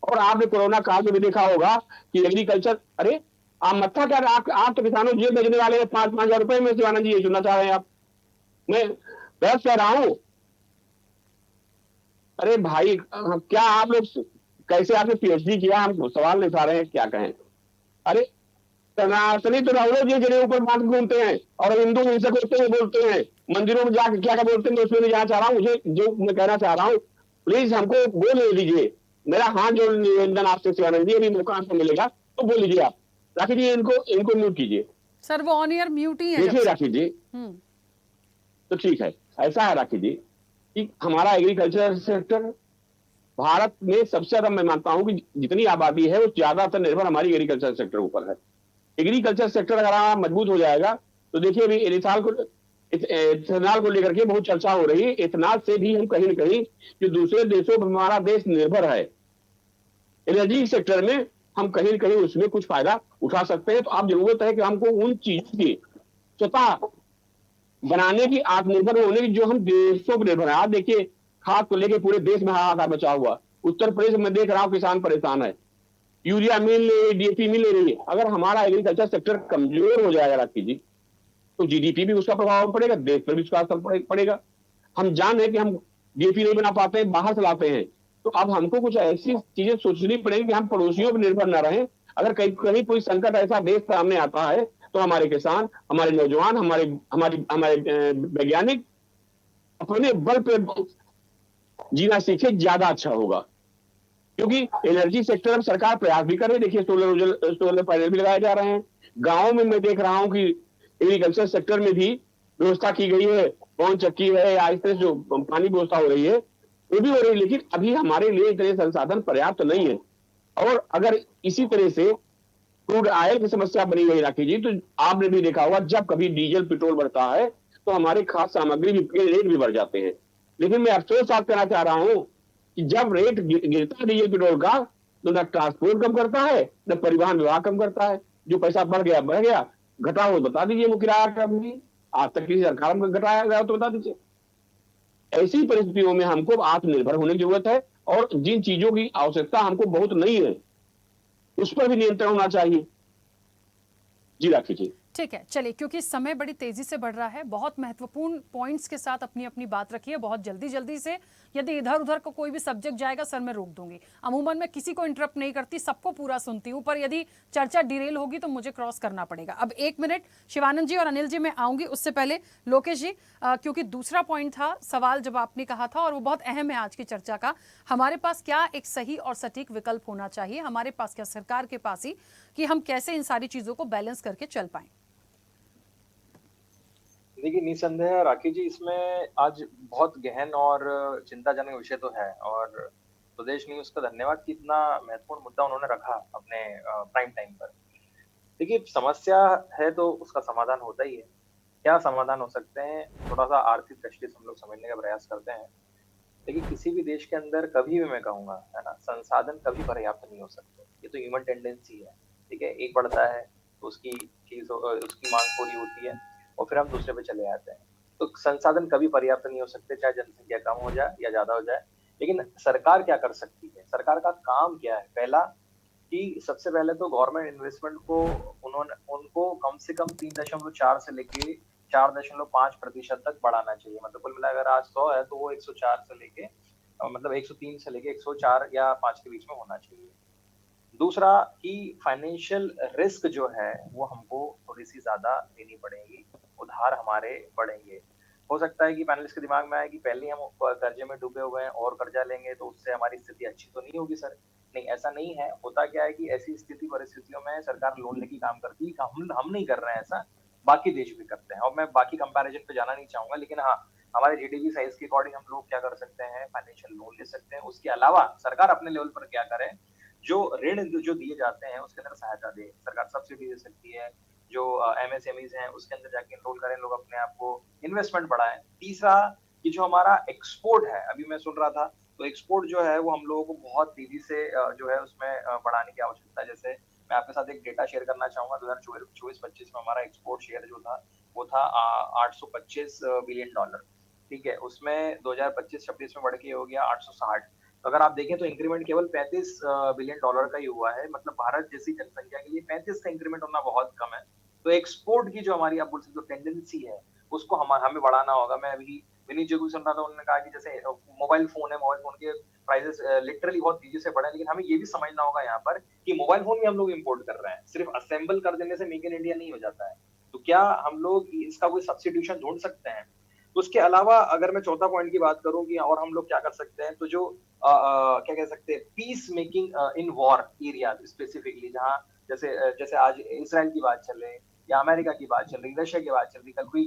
और आपने कोरोना काल में भी देखा होगा कि एग्रीकल्चर, अरे आप मत्था क्या, आप तो किसानों जेब भेजने वाले हैं 5,000 रुपए में। शिवानंद जी, ये सुनना चाह रहे हैं आप? मैं गलत कह रहा हूं? अरे भाई, क्या आप लोग, कैसे आपने पीएचडी किया, हम सवाल नहीं उठा रहे हैं, क्या कहें। अरे सनातनी तो राहुल जी जने ऊपर बात घूमते हैं, और हिंदू हिंसक होते हैं, बोलते हैं मंदिरों में जाके क्या क्या बोलते हैं, मैं उसमें नहीं जाना चाह रहा हूँ। मुझे जो मैं कहना चाह रहा हूँ, प्लीज हमको बोल लीजिए। मेरा हाथ जोड़ निवेदन आपसे शिवानंद जी, अभी मौका आपको मिलेगा तो बोल लीजिए आप। राखी जी इनको इनको म्यूट कीजिए। सर वो ऑन एयर म्यूट ही है जब देखिए से। राखी जी, हम्म। तो ठीक है, ऐसा है राखी जी कि हमारा एग्रीकल्चर सेक्टर भारत में सबसे ज्यादा, मैं मानता हूं कि जितनी आबादी है वो ज्यादातर निर्भर हमारी एग्रीकल्चर सेक्टर ऊपर है। एग्रीकल्चर सेक्टर अगर हमारा मजबूत हो जाएगा तो देखिए अभी इथेनॉल को लेकर के बहुत चर्चा हो रही है। इथेनॉल से भी हम कहीं ना कहीं जो दूसरे देशों पर हमारा देश निर्भर है एनर्जी सेक्टर में, हम कहीं ना कहीं उसमें कुछ फायदा उठा सकते हैं। तो अब जरूरत है कि हमको उन चीजों की स्वतः बनाने की, आत्मनिर्भर होने की, जो हम देशों पर निर्भर है। आप देखिए खाद को लेकर पूरे देश में हाहाकार बचा हुआ। उत्तर प्रदेश में देख रहा हूँ किसान परेशान है, यूरिया मिल ले रही, डीएपी मिल ले रही है। अगर हमारा एग्रीकल्चर सेक्टर कमजोर हो जाएगा राखी जी, तो जीडीपी भी उसका प्रभाव पड़ेगा, देश पर भी उसका असर पड़ेगा। हम जान है कि हम डीएपी नहीं बना पाते हैं, बाहर से लाते हैं। तो अब हमको कुछ ऐसी चीजें सोचनी पड़ेगी कि हम पड़ोसियों पर निर्भर न रहें। अगर कहीं कहीं कोई संकट ऐसा देश सामने आता है तो हमारे किसान, हमारे नौजवान, हमारे हमारे हमारे वैज्ञानिक अपने बल पे जीना सीखे, ज्यादा अच्छा होगा। क्योंकि एनर्जी सेक्टर में सरकार प्रयास भी कर रही है। देखिए सोलर पैनल भी लगाए जा रहे हैं गांवों में। मैं देख रहा हूं कि एग्रीकल्चर सेक्टर में भी व्यवस्था की गई है, पवन चक्की है, आहिस्ते जो पानी व्यवस्था हो रही है वो भी हो रही है। लेकिन अभी हमारे लिए इतने संसाधन पर्याप्त नहीं है। और अगर इसी तरह से क्रूड ऑयल की समस्या बनी रही राखी जी, तो आपने भी देखा होगा जब कभी डीजल पेट्रोल बढ़ता है तो हमारे खाद्य सामग्री के रेट भी बढ़ जाते हैं। लेकिन मैं अफसोस आप कहना चाह रहा हूं कि जब रेट गिरता है डीजल पेट्रोल का, तो न ट्रांसपोर्ट कम करता है, न परिवहन विभाग कम करता है। जो पैसा बढ़ गया, घटा हो बता दीजिए, वो किराया कम भी आज तक किसी सरकार में घटाया गया तो बता दीजिए। ऐसी परिस्थितियों में हमको आत्मनिर्भर होने की जरूरत है, और जिन चीजों की आवश्यकता हमको बहुत नहीं है उस पर भी नियंत्रण होना चाहिए। जी राखी जी। ठीक है, चलिए, क्योंकि समय बड़ी तेजी से बढ़ रहा है, बहुत महत्वपूर्ण पॉइंट्स के साथ अपनी अपनी बात रखिए, बहुत जल्दी जल्दी से। यदि इधर उधर का कोई भी सब्जेक्ट जाएगा सर मैं रोक दूंगी। अमूमन मैं किसी को इंटरप्ट नहीं करती, सबको पूरा सुनती हूँ, पर यदि चर्चा डिरेल होगी तो मुझे क्रॉस करना पड़ेगा। अब 1 मिनट शिवानंद जी और अनिल जी मैं आऊंगी, उससे पहले लोकेश जी, क्योंकि दूसरा पॉइंट था सवाल जब आपने कहा था, और वो बहुत अहम है आज की चर्चा का, हमारे पास क्या एक सही और सटीक विकल्प होना चाहिए, हमारे पास क्या, सरकार के पास ही, कि हम कैसे इन सारी चीजों को बैलेंस करके चल पाएं। देखिए निसंदेह राखी जी, इसमें आज बहुत गहन और चिंताजनक विषय तो है, और प्रदेश न्यूज का धन्यवाद कि इतना महत्वपूर्ण मुद्दा उन्होंने रखा अपने प्राइम टाइम पर। देखिए समस्या है तो उसका समाधान होता ही है। क्या समाधान हो सकते हैं, थोड़ा सा आर्थिक दृष्टि से हम लोग समझने का प्रयास करते हैं। देखिए किसी भी देश के अंदर कभी भी मैं कहूंगा, है ना, संसाधन कभी पर्याप्त नहीं हो सकते। ये तो ह्यूमन टेंडेंसी है। ठीक है, एक बढ़ता है तो उसकी उसकी मांग पूरी होती है और फिर हम दूसरे पे चले आते हैं। तो संसाधन कभी पर्याप्त नहीं हो सकते, चाहे जनसंख्या कम हो जाए या ज्यादा हो जाए। लेकिन सरकार क्या कर सकती है, सरकार का काम क्या है? पहला कि सबसे पहले तो गवर्नमेंट इन्वेस्टमेंट को उनको कम से कम 3.4 से लेके 4.5% तक बढ़ाना चाहिए। मतलब कुल मिलाकर आज 100 है तो वो 104 से लेके मतलब 103 से लेके 104 या 5 के बीच में होना चाहिए। दूसरा कि फाइनेंशियल रिस्क जो है वो हमको थोड़ी सी ज्यादा लेनी पड़ेगी, उधार हमारे बढ़ेंगे। हो सकता है कि पैनलिस्ट के दिमाग में आए कि पहले ही हम कर्जे में डूबे हुए हैं और कर्जा लेंगे तो उससे हमारी स्थिति अच्छी तो नहीं होगी सर। नहीं, ऐसा नहीं है। होता क्या है कि ऐसी स्थिति परिस्थितियों में सरकार लोन लेके काम करती है। हम नहीं कर रहे हैं ऐसा, बाकी देश भी करते हैं। और मैं बाकी कंपैरिजन पे जाना नहीं चाहूंगा, लेकिन हाँ, हमारे जीडीपी साइज के अकॉर्डिंग हम लोग क्या कर सकते हैं, फाइनेंशियल लोन ले सकते हैं। उसके अलावा सरकार अपने लेवल पर क्या करे, जो ऋण जो दिए जाते हैं उसके अंदर सहायता दे। सरकार सब्सिडी दे सकती है। जो एमएसएमईज हैं उसके अंदर जाके इनरोल करें लोग, अपने आप को इन्वेस्टमेंट बढ़ाएं। तीसरा कि जो हमारा एक्सपोर्ट है, अभी मैं सुन रहा था तो एक्सपोर्ट जो है वो हम लोगों को बहुत तेजी से जो है उसमें बढ़ाने की आवश्यकता है। जैसे मैं आपके साथ एक डेटा शेयर करना चाहूंगा, 2024-25 में हमारा एक्सपोर्ट शेयर जो था वो था $825 बिलियन। ठीक है, उसमें 2025-26 में बढ़ के हो गया 860। तो अगर आप देखें तो इंक्रीमेंट केवल $35 बिलियन का ही हुआ है। मतलब भारत जैसी जनसंख्या के लिए 35 का इंक्रीमेंट होना बहुत कम है। तो एक्सपोर्ट की जो हमारी आप बोल सकते हो टेंडेंसी है उसको हमें बढ़ाना होगा। मैं अभी विनीत जी को सुन रहा था, उन्होंने कहा कि जैसे मोबाइल फोन है, मोबाइल फोन के प्राइसेस लिटरली बहुत तेजी से बढ़े हैं, लेकिन हमें ये भी समझना होगा यहाँ पर कि मोबाइल फोन भी हम लोग इम्पोर्ट कर रहे हैं, सिर्फ असेंबल कर देने से मेक इन इंडिया नहीं हो जाता है। तो क्या हम लोग इसका कोई सब्स्टिट्यूशन ढूंढ सकते हैं? उसके अलावा अगर मैं चौथा पॉइंट की बात करूं कि और हम लोग क्या कर सकते हैं, तो जो क्या कह सकते हैं, peace making in war area specifically, जहां जैसे जैसे आज इसराइल की बात चल रही है या अमेरिका की बात चल रही, रशिया की बात चल रही, कल कोई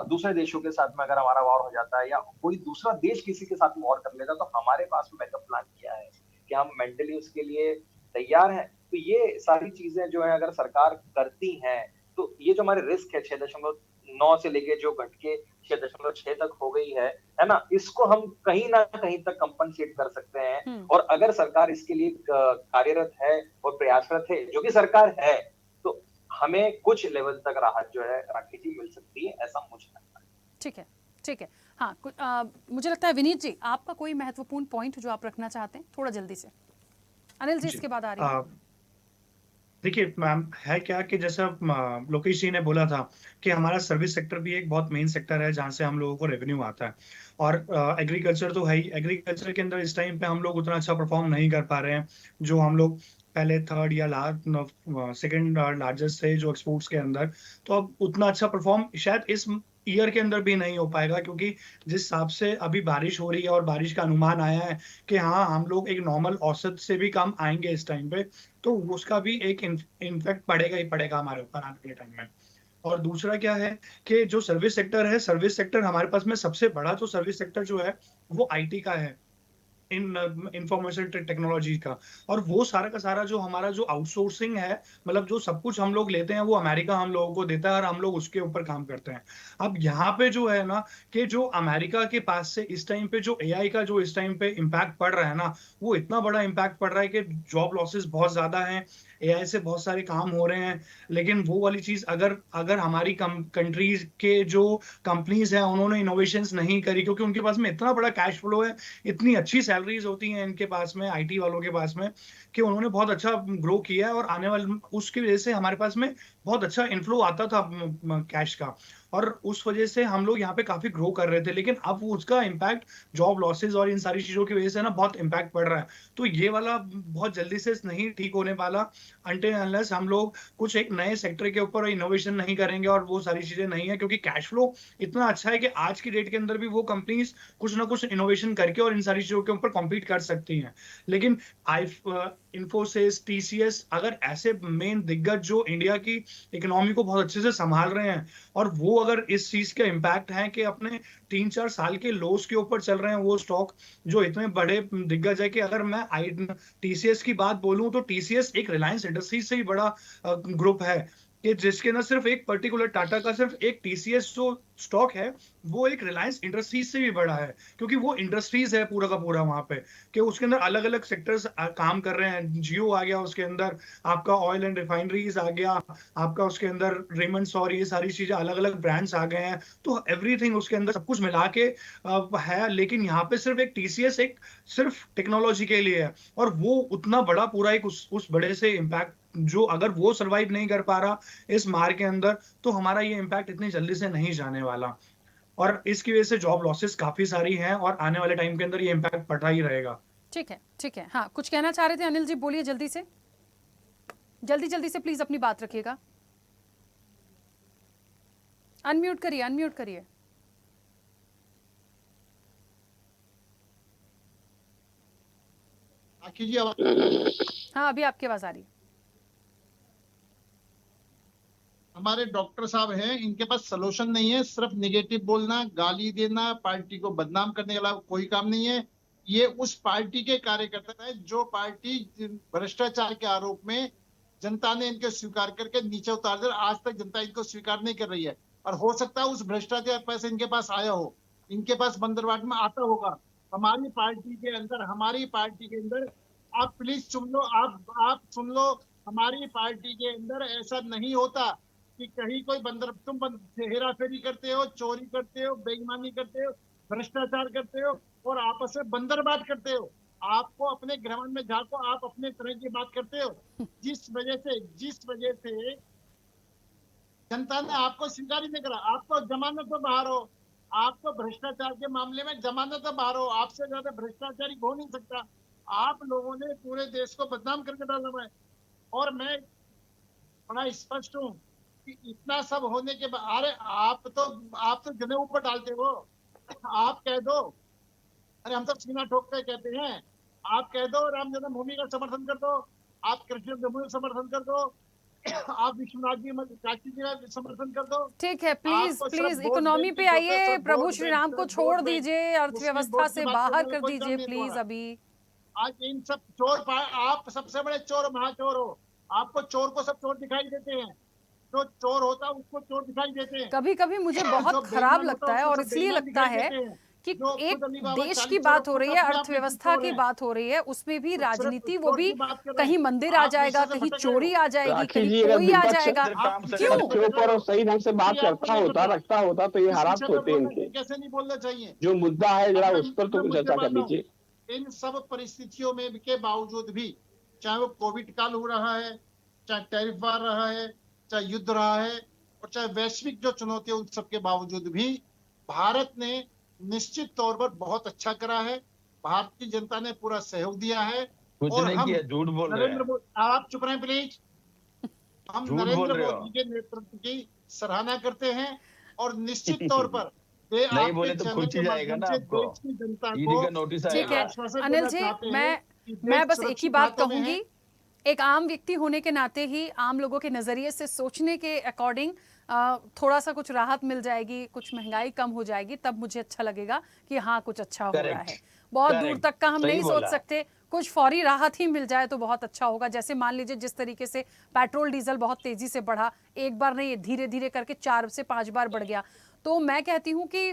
दूसरे देशों के साथ में अगर हमारा वॉर हो जाता है या कोई दूसरा देश किसी के साथ वॉर कर लेता, तो हमारे पास बैकअप प्लान क्या है, क्या हम मेंटली उसके लिए तैयार हैं? तो ये सारी चीजें जो है अगर सरकार करती है, तो ये जो हमारे रिस्क है 6.9 से लेके जो घट के 6.6 तक हो गई है ना, इसको हम कहीं ना कहीं तक कंपनसेट कर सकते हैं। और अगर सरकार इसके लिए कार्यरत है और प्रयासरत है, जो कि सरकार है, तो हमें कुछ लेवल तक राहत जो है राखी जी मिल सकती है, ऐसा मुझे लगता है। ठीक है, ठीक है। हाँ, मुझे लगता है विनीत जी आपका कोई महत्वपूर्ण पॉइंट जो आप रखना चाहते हैं, थोड़ा जल्दी से। अनिल जी जी इसके बाद आ रही है। देखिए मैम, है क्या कि जैसा लोकेश जी ने बोला था कि हमारा सर्विस सेक्टर भी एक बहुत मेन सेक्टर है जहाँ से हम लोगों को रेवेन्यू आता है। और एग्रीकल्चर तो है ही। एग्रीकल्चर के अंदर इस टाइम पे हम लोग उतना अच्छा परफॉर्म नहीं कर पा रहे हैं जो हम लोग पहले थर्ड या सेकंड लार्जेस्ट थे जो एक्सपोर्ट्स के अंदर। तो अब उतना अच्छा परफॉर्म शायद इस ईयर के अंदर भी नहीं हो पाएगा, क्योंकि जिस हिसाब से अभी बारिश हो रही है और बारिश का अनुमान आया है कि हाँ हम लोग एक नॉर्मल औसत से भी कम आएंगे इस टाइम पे, तो उसका भी एक इम्पैक्ट पड़ेगा ही पड़ेगा हमारे ऊपर आने के टाइम में। और दूसरा क्या है कि जो सर्विस सेक्टर है, सर्विस सेक्टर हमारे पास में सबसे बड़ा जो सर्विस सेक्टर जो है वो आईटी का है, इन इंफॉर्मेशन टेक्नोलॉजी का। और वो सारा का सारा जो हमारा जो आउटसोर्सिंग है, मतलब जो सब कुछ हम लोग लेते हैं वो अमेरिका हम लोगों को देता है और हम लोग उसके ऊपर काम करते हैं। अब यहाँ पे जो है ना कि जो अमेरिका के पास से इस टाइम पे जो एआई का जो इस टाइम पे इम्पैक्ट पड़ रहा है ना, वो इतना बड़ा इम्पैक्ट पड़ रहा है कि जॉब लॉसेस बहुत ज्यादा हैं। एआई से बहुत सारे काम हो रहे हैं, लेकिन वो वाली चीज अगर अगर हमारी कंट्रीज के जो कंपनीज हैं उन्होंने इनोवेशंस नहीं करी, क्योंकि उनके पास में इतना बड़ा कैश फ्लो है, इतनी अच्छी सैलरीज होती हैं इनके पास में, आईटी वालों के पास में, कि उन्होंने बहुत अच्छा ग्रो किया है। और आने वाले उसकी वजह से हमारे पास में बहुत अच्छा इनफ्लो आता था कैश का, और उस वजह से हम लोग यहाँ पे काफी ग्रो कर रहे थे। लेकिन अब उसका इम्पैक्ट जॉब लॉसेज और इन सारी चीजों की वजह से ना बहुत इम्पैक्ट पड़ रहा है। तो ये वाला बहुत जल्दी से नहीं ठीक होने वाला अनटिल अनलेस हम लोग कुछ एक नए सेक्टर के ऊपर इनोवेशन नहीं करेंगे और वो सारी चीजें नहीं है, क्योंकि कैश फ्लो इतना अच्छा है कि आज की डेट के अंदर भी वो कंपनीज कुछ ना कुछ इनोवेशन करके और इन सारी चीजों के ऊपर कॉम्पीट कर सकती हैं। लेकिन आई इन्फोसिस, टीसीएस अगर ऐसे मेन दिग्गज जो इंडिया की इकोनॉमी को बहुत अच्छे से संभाल रहे हैं, और वो अगर इस चीज का इम्पैक्ट है कि अपने 3-4 साल के लोस के ऊपर चल रहे हैं, वो स्टॉक जो इतने बड़े दिग्गज है कि अगर मैं टीसीएस की बात बोलूं तो टीसीएस एक रिलायंस इंडस्ट्रीज से ही बड़ा ग्रुप है, कि जिसके ना सिर्फ एक पर्टिकुलर टाटा का सिर्फ एक टीसीएस जो स्टॉक है वो एक रिलायंस इंडस्ट्रीज से भी बड़ा है, क्योंकि वो इंडस्ट्रीज है पूरा का पूरा वहां पे, कि उसके अंदर अलग अलग सेक्टर्स काम कर रहे हैं। जियो आ गया उसके अंदर, आपका ऑयल एंड रिफाइनरीज आ गया, आपका उसके अंदर रेमंड्स और ये सारी चीजें अलग अलग ब्रांड्स आ गए हैं। तो एवरीथिंग उसके अंदर सब कुछ मिला के है। लेकिन यहाँ पे सिर्फ एक टीसीएस एक सिर्फ टेक्नोलॉजी के लिए है, और वो उतना बड़ा पूरा एक उस बड़े से इम्पैक्ट जो अगर वो सरवाइव नहीं कर पा रहा इस मार के अंदर, तो हमारा ये इम्पैक्ट इतनी जल्दी से नहीं जाने वाला। और इसकी वजह से जॉब लॉसेस काफी सारी हैं और आने वाले टाइम के अंदर ये इम्पैक्ट पड़ता ही रहेगा। ठीक है, ठीक है। हाँ, कुछ कहना चाह रहे थे अनिल जी, बोलिए जल्दी से, जल्दी जल्दी से प्लीज अपनी बात रखिएगा। अनम्यूट करिए, अनम्यूट करिए। राखी जी आवाज हाँ, अभी आपकी आवाज आ रही है। हमारे डॉक्टर साहब हैं, इनके पास सलूशन नहीं है, सिर्फ निगेटिव बोलना, गाली देना, पार्टी को बदनाम करने के अलावा कोई काम नहीं है। ये उस पार्टी के कार्यकर्ता है जो पार्टी भ्रष्टाचार के आरोप में जनता ने इनको स्वीकार करके नीचे उतार दिया। आज तक जनता इनको स्वीकार नहीं कर रही है, और हो सकता है उस भ्रष्टाचार पैसे इनके पास आया हो, इनके पास बंदरबाट में आता होगा। हमारी पार्टी के अंदर आप प्लीज सुन लो, आप सुन लो, हमारी पार्टी के अंदर ऐसा नहीं होता कि कहीं कोई हेरा फेरी करते हो, चोरी करते हो, बेईमानी करते हो, भ्रष्टाचार करते हो और आपस में बंदरबांट करते हो। आपको अपने ग्राउंड में झांको, आप अपने तरह की बात करते हो। जिस वजह से जनता ने आपको स्वीकार ही नहीं करा। आपको जमानत पर बाहर हो, आपको भ्रष्टाचार के मामले में जमानत पर बाहर हो, आपसे ज्यादा भ्रष्टाचारी हो नहीं सकता। आप लोगों ने पूरे देश को बदनाम करके डाला हुआ है। और मैं बड़ा स्पष्ट हूँ कि इतना सब होने के बाद, अरे आप तो जनेऊ पर डालते हो। आप कह दो, अरे हम तो सीना ठोक के कहते हैं, आप कह दो राम जन्मभूमि का समर्थन कर दो, आप कृष्ण जन्मभूमि का समर्थन कर दो, आप विश्वनाथ जी काशी जी का समर्थन कर दो। ठीक है, प्लीज आपको प्लीज सिर्फ वोट इकोनॉमी बैंक पे की जरूरत है, आइए, सिर्फ प्रभु वोट श्री बैंक, राम को सिर्फ छोड़ वोट बैंक। दीजिए, मुस्लिम अर्थव्यवस्था वोट की से बात बाहर करने में कर कोई दीजिए दम नहीं प्लीज तुम्हारा। अभी। आज इन सब आप सबसे बड़े चोर महाचोर हो। आपको चोर को सब चोर दिखाई देते हैं, जो चोर होता है उसको चोर दिखाई देते हैं, कभी कभी मुझे जो बहुत खराब बेईमान होता लगता है है उसको और सब इसलिए बेईमान लगता दिखाई है देते हैं। कि जो एक खुद अली बाबा देश 40 की चोरों बात हो खुद रही है, अपने आप में अर्थव्यवस्था चोर की हैं। बात हो रही है, उसमें भी तो सिर्फ राजनीति, वो चोर भी की बात कर रहे कहीं हैं, मंदिर आ आप जाएगा, विषय से कहीं भटक रहे चोरी हो। आ जाएगी, राखी कहीं जी, अगर कोई आ विपक्ष जाएगा। आप विषय क्यों? से के भटक रहे ऊपर हो। सही ढंग से बात इसलिए आपको करता नहीं होता, पता रखता होता, तो ये इस हालात विषय पे होते बोलना इनके। कैसे नहीं बोलना चाहिए। जो मुद्दा है जरा अब उस पर मैं तो मुद्दे चर्चा पर कर आऊं। लीजिए। इन सब परिस्थितियों में के बावजूद भी, चाहे वो कोविड काल हो रहा है, चाहे टैरिफ वार रहा है, चाहे युद्ध रहा है, और चाहे वैश्विक जो चुनौतियां, उन सब के बावजूद भी भारत ने निश्चित तौर पर बहुत अच्छा करा है। भारतीय जनता ने पूरा सहयोग दिया है। कुछ और नहीं हम किया, झूठ बोल रहे नरेंद्र हैं, मोदी, आप चुप रहें प्लीज। हम झूठ बोल नरेंद्र रहे मोदी हो। के नेतृत्व की सराहना करते हैं। और निश्चित तौर पर वे नहीं आपके बोले तो चैनल खुद ही के जाएगा माध्यम ना से आपको, देश की जनता ईडी को का नोटिस ये ठीक है आएगा। आश्वासन अनिल देना जी, चाहते हैं कि मैं देश बस एक ही सुरक्षित बात हाथों में है। कहूंगी, एक आम व्यक्ति होने के नाते ही, आम लोगों के नजरिए से सोचने के अकॉर्डिंग थोड़ा सा कुछ राहत मिल जाएगी, कुछ महंगाई कम हो जाएगी, तब मुझे अच्छा लगेगा कि हाँ कुछ अच्छा हो रहा करेक्ट, है। बहुत दूर करेक्ट, तक का हम सही नहीं सोच बोला। सकते, कुछ फौरी राहत ही मिल जाए तो बहुत अच्छा होगा। जैसे मान लीजिए जिस तरीके से पेट्रोल डीजल बहुत तेजी से बढ़ा, एक बार नहीं धीरे धीरे करके 4 से 5 बार बढ़ गया। तो मैं कहती हूँ कि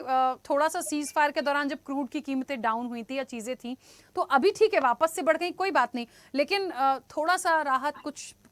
थोड़ा सा सीज फायर के दौरान जब क्रूड की कीमतें डाउन हुई थी या चीजें थी, तो अभी ठीक है वापस से बढ़ गई, कोई बात नहीं, लेकिन थोड़ा सा राहत,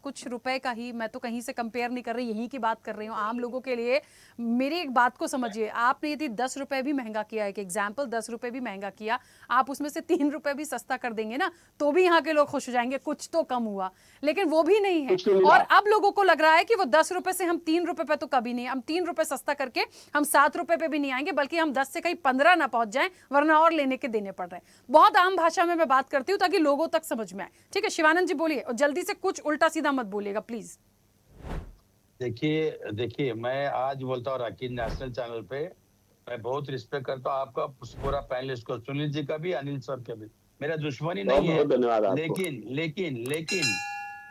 कुछ रुपए का ही, मैं तो कहीं से कंपेयर नहीं कर रही, यहीं की बात कर रही हूँ आम लोगों के लिए। मेरी एक बात को समझिए, आपने यदि 10 रुपए भी महंगा किया, एक एग्जाम्पल 10 रुपए भी महंगा किया, आप उसमें से 3 रुपए भी सस्ता कर देंगे ना, तो भी यहाँ के लोग खुश हो जाएंगे, कुछ तो कम हुआ। लेकिन वो भी नहीं है, कुछ नहीं मिला। और अब लोगों को लग रहा है कि वो 10 रुपए से हम 3 रुपए पे तो कभी नहीं, हम 3 रुपए सस्ता करके हम 7 रुपए पे भी नहीं आएंगे, बल्कि हम 10 से कहीं 15 ना पहुंच जाएं, वरना और लेने के देने पड़ रहे हैं। बहुत आम भाषा में मैं बात करती हूँ ताकि लोगों तक समझ में आए। ठीक है शिवानंद जी बोलिए, और जल्दी से, कुछ उल्टा सीधा मत बोलिएगा प्लीज। देखिए देखिए, मैं आज बोलता हूँ राकीब नेशनल चैनल पे, मैं बहुत रिस्पेक्ट करता हूँ आपका पूरा पैनलिस्ट को, सुनील जी का भी, अनिल सर का भी, मेरा दुश्मनी बहुत नहीं है। बहुत धन्यवाद आपको। लेकिन लेकिन लेकिन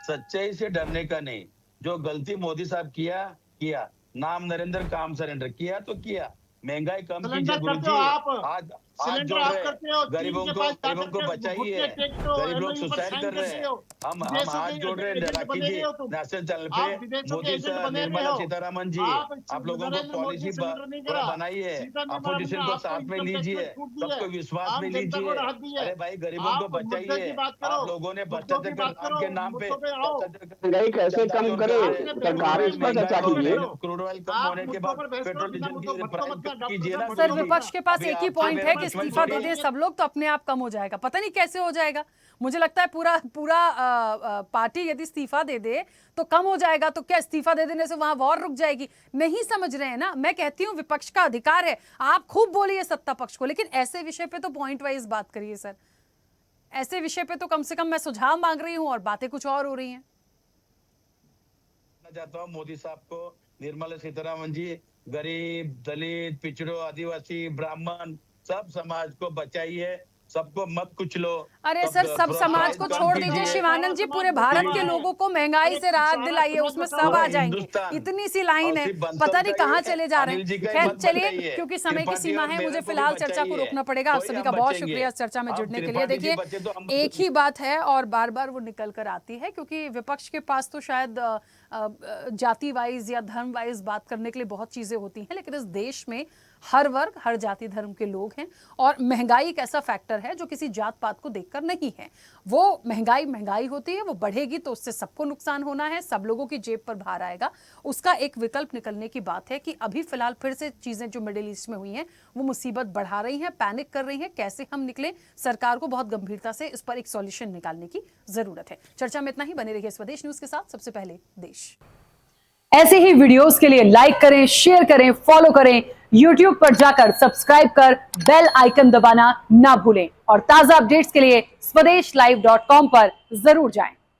सच्चाई से डरने का नहीं। जो गलती मोदी साहब किया, नाम नरेंद्र काम सरेंडर, किया तो किया, महंगाई कम कीजिए सिलेंडर करते हो गुरुजी। आप, आज सिलेंडर जोड़ आप रहे, करते हो, गरीबों चीन के को पास गरीबों को जाकर बचाइए, घुटने टेकते हो, गरीब लोग MOU पर सुसाइड साइन कर रहे करते हैं। हो। हम विदेशों हाथ के जोड़ रहे हैं एजेंट राखी बने जी रहे हो तुम। नेशनल चैनल आप पे, विदेशों के मोदी एजेंट सर, बने रहे निर्मला हो। सीतारमन जी, आप लोगों को नरेंद्र मोदी पॉलिसी ने सिलेंडर नहीं थोड़ा करा, बनाइए, सीतारमण अपोजिशन ने को आपको साथ में इनकम टैक्स में लीजिए, छूट दी है, सबको विश्वास में आम जनता को लीजिए। राहत दी है। अरे भाई गरीबों को आप मुद्दे बचाइए। की बात करो, आप लोगों ने मुद्दों की भ्रष्टाचार बात करो, के नाम पे मुद्दों पे आओ। महंगाई कैसे कम करे, आपने सरकार इस पर चर्चा मुद्दों पे कीजिए। करो। क्रूड ऑयल कम आप होने के मुद्दों बाद पर बहस करो, पेट्रोल बिना डीजल मुद्दों की भटको प्राइस मत ना, कम डॉक्टर कीजिए ना साहब सर भटको गुरुजी। मत ना। विपक्ष के पास अभी एक ही आपसे पॉइंट मेरा है कि दुश्मन इस्तीफा थोड़ी दे है। दे सब लोग तो अपने आप कम हो जाएगा। पता नहीं कैसे हो जाएगा, मुझे लगता है पूरा पूरा पार्टी यदि इस्तीफा दे दे तो कम हो जाएगा। तो क्या इस्तीफा दे देने से वहां वॉर रुक जाएगी? नहीं समझ रहे हैं ना। मैं कहती हूँ विपक्ष का अधिकार है, आप खूब बोलिए सत्ता पक्ष को, लेकिन ऐसे विषय पे तो पॉइंट वाइज बात करिए सर। ऐसे विषय पे तो कम से कम मैं सुझाव मांग रही हूँ और बातें कुछ और हो रही हैं। चाहता हूँ मोदी साहब को, निर्मला सीतारमन जी, गरीब, दलित, पिछड़ों, आदिवासी, ब्राह्मण, सब समाज को बचाइए, सबको मत कुचलो। अरे सर सब थोड़ा समाज प्राइस को कम छोड़ दीजिए कीजिए। शिवानंद जी, पूरे भारत के लोगों को महंगाई से राहत दिलाइए, उसमें सब पूरा आ जाएंगे। हिंदुस्तान इतनी सी लाइन और है, सिर्फ बंसल पता नहीं का कहाँ ही चले जा रहे अनिल जी हैं। का ही खैर मत चलिए, बचाइए। क्योंकि समय की त्रिपाठी सीमा और है, मेरे मुझे को भी फिलहाल चर्चा को बचाइए। रोकना पड़ेगा। आप कोई सभी हम का बहुत बचेंगे। शुक्रिया इस चर्चा में आप जुड़ने के लिए। त्रिपाठी जी देखिए बचे तो हम एक ही बात है और बार बार वो निकल कर आती है, क्योंकि विपक्ष के पास तो शायद जाति वाइज या धर्म वाइज बात करने के लिए बहुत चीजें होती हैं, लेकिन इस देश में हर वर्ग, हर जाति धर्म के लोग हैं, और महंगाई एक ऐसा फैक्टर है जो किसी जात पात को देखकर नहीं है। वो महंगाई होती है, वो बढ़ेगी तो उससे सबको नुकसान होना है, सब लोगों की जेब पर भार आएगा। उसका एक विकल्प निकलने की बात है कि अभी फिलहाल फिर से चीजें जो मिडिल ईस्ट में हुई हैं वो मुसीबत बढ़ा रही हैं, पैनिक कर रही हैं। कैसे हम निकले, सरकार को बहुत गंभीरता से इस पर एक सॉल्यूशन निकालने की जरूरत है। चर्चा में इतना ही, बने रहिए स्वदेश न्यूज के साथ। सबसे पहले देश। ऐसे ही वीडियोस के लिए लाइक करें, शेयर करें, फॉलो करें। YouTube पर जाकर सब्सक्राइब कर बेल आइकन दबाना ना भूलें और ताजा अपडेट्स के लिए स्वदेशलाइव.com पर जरूर जाएं।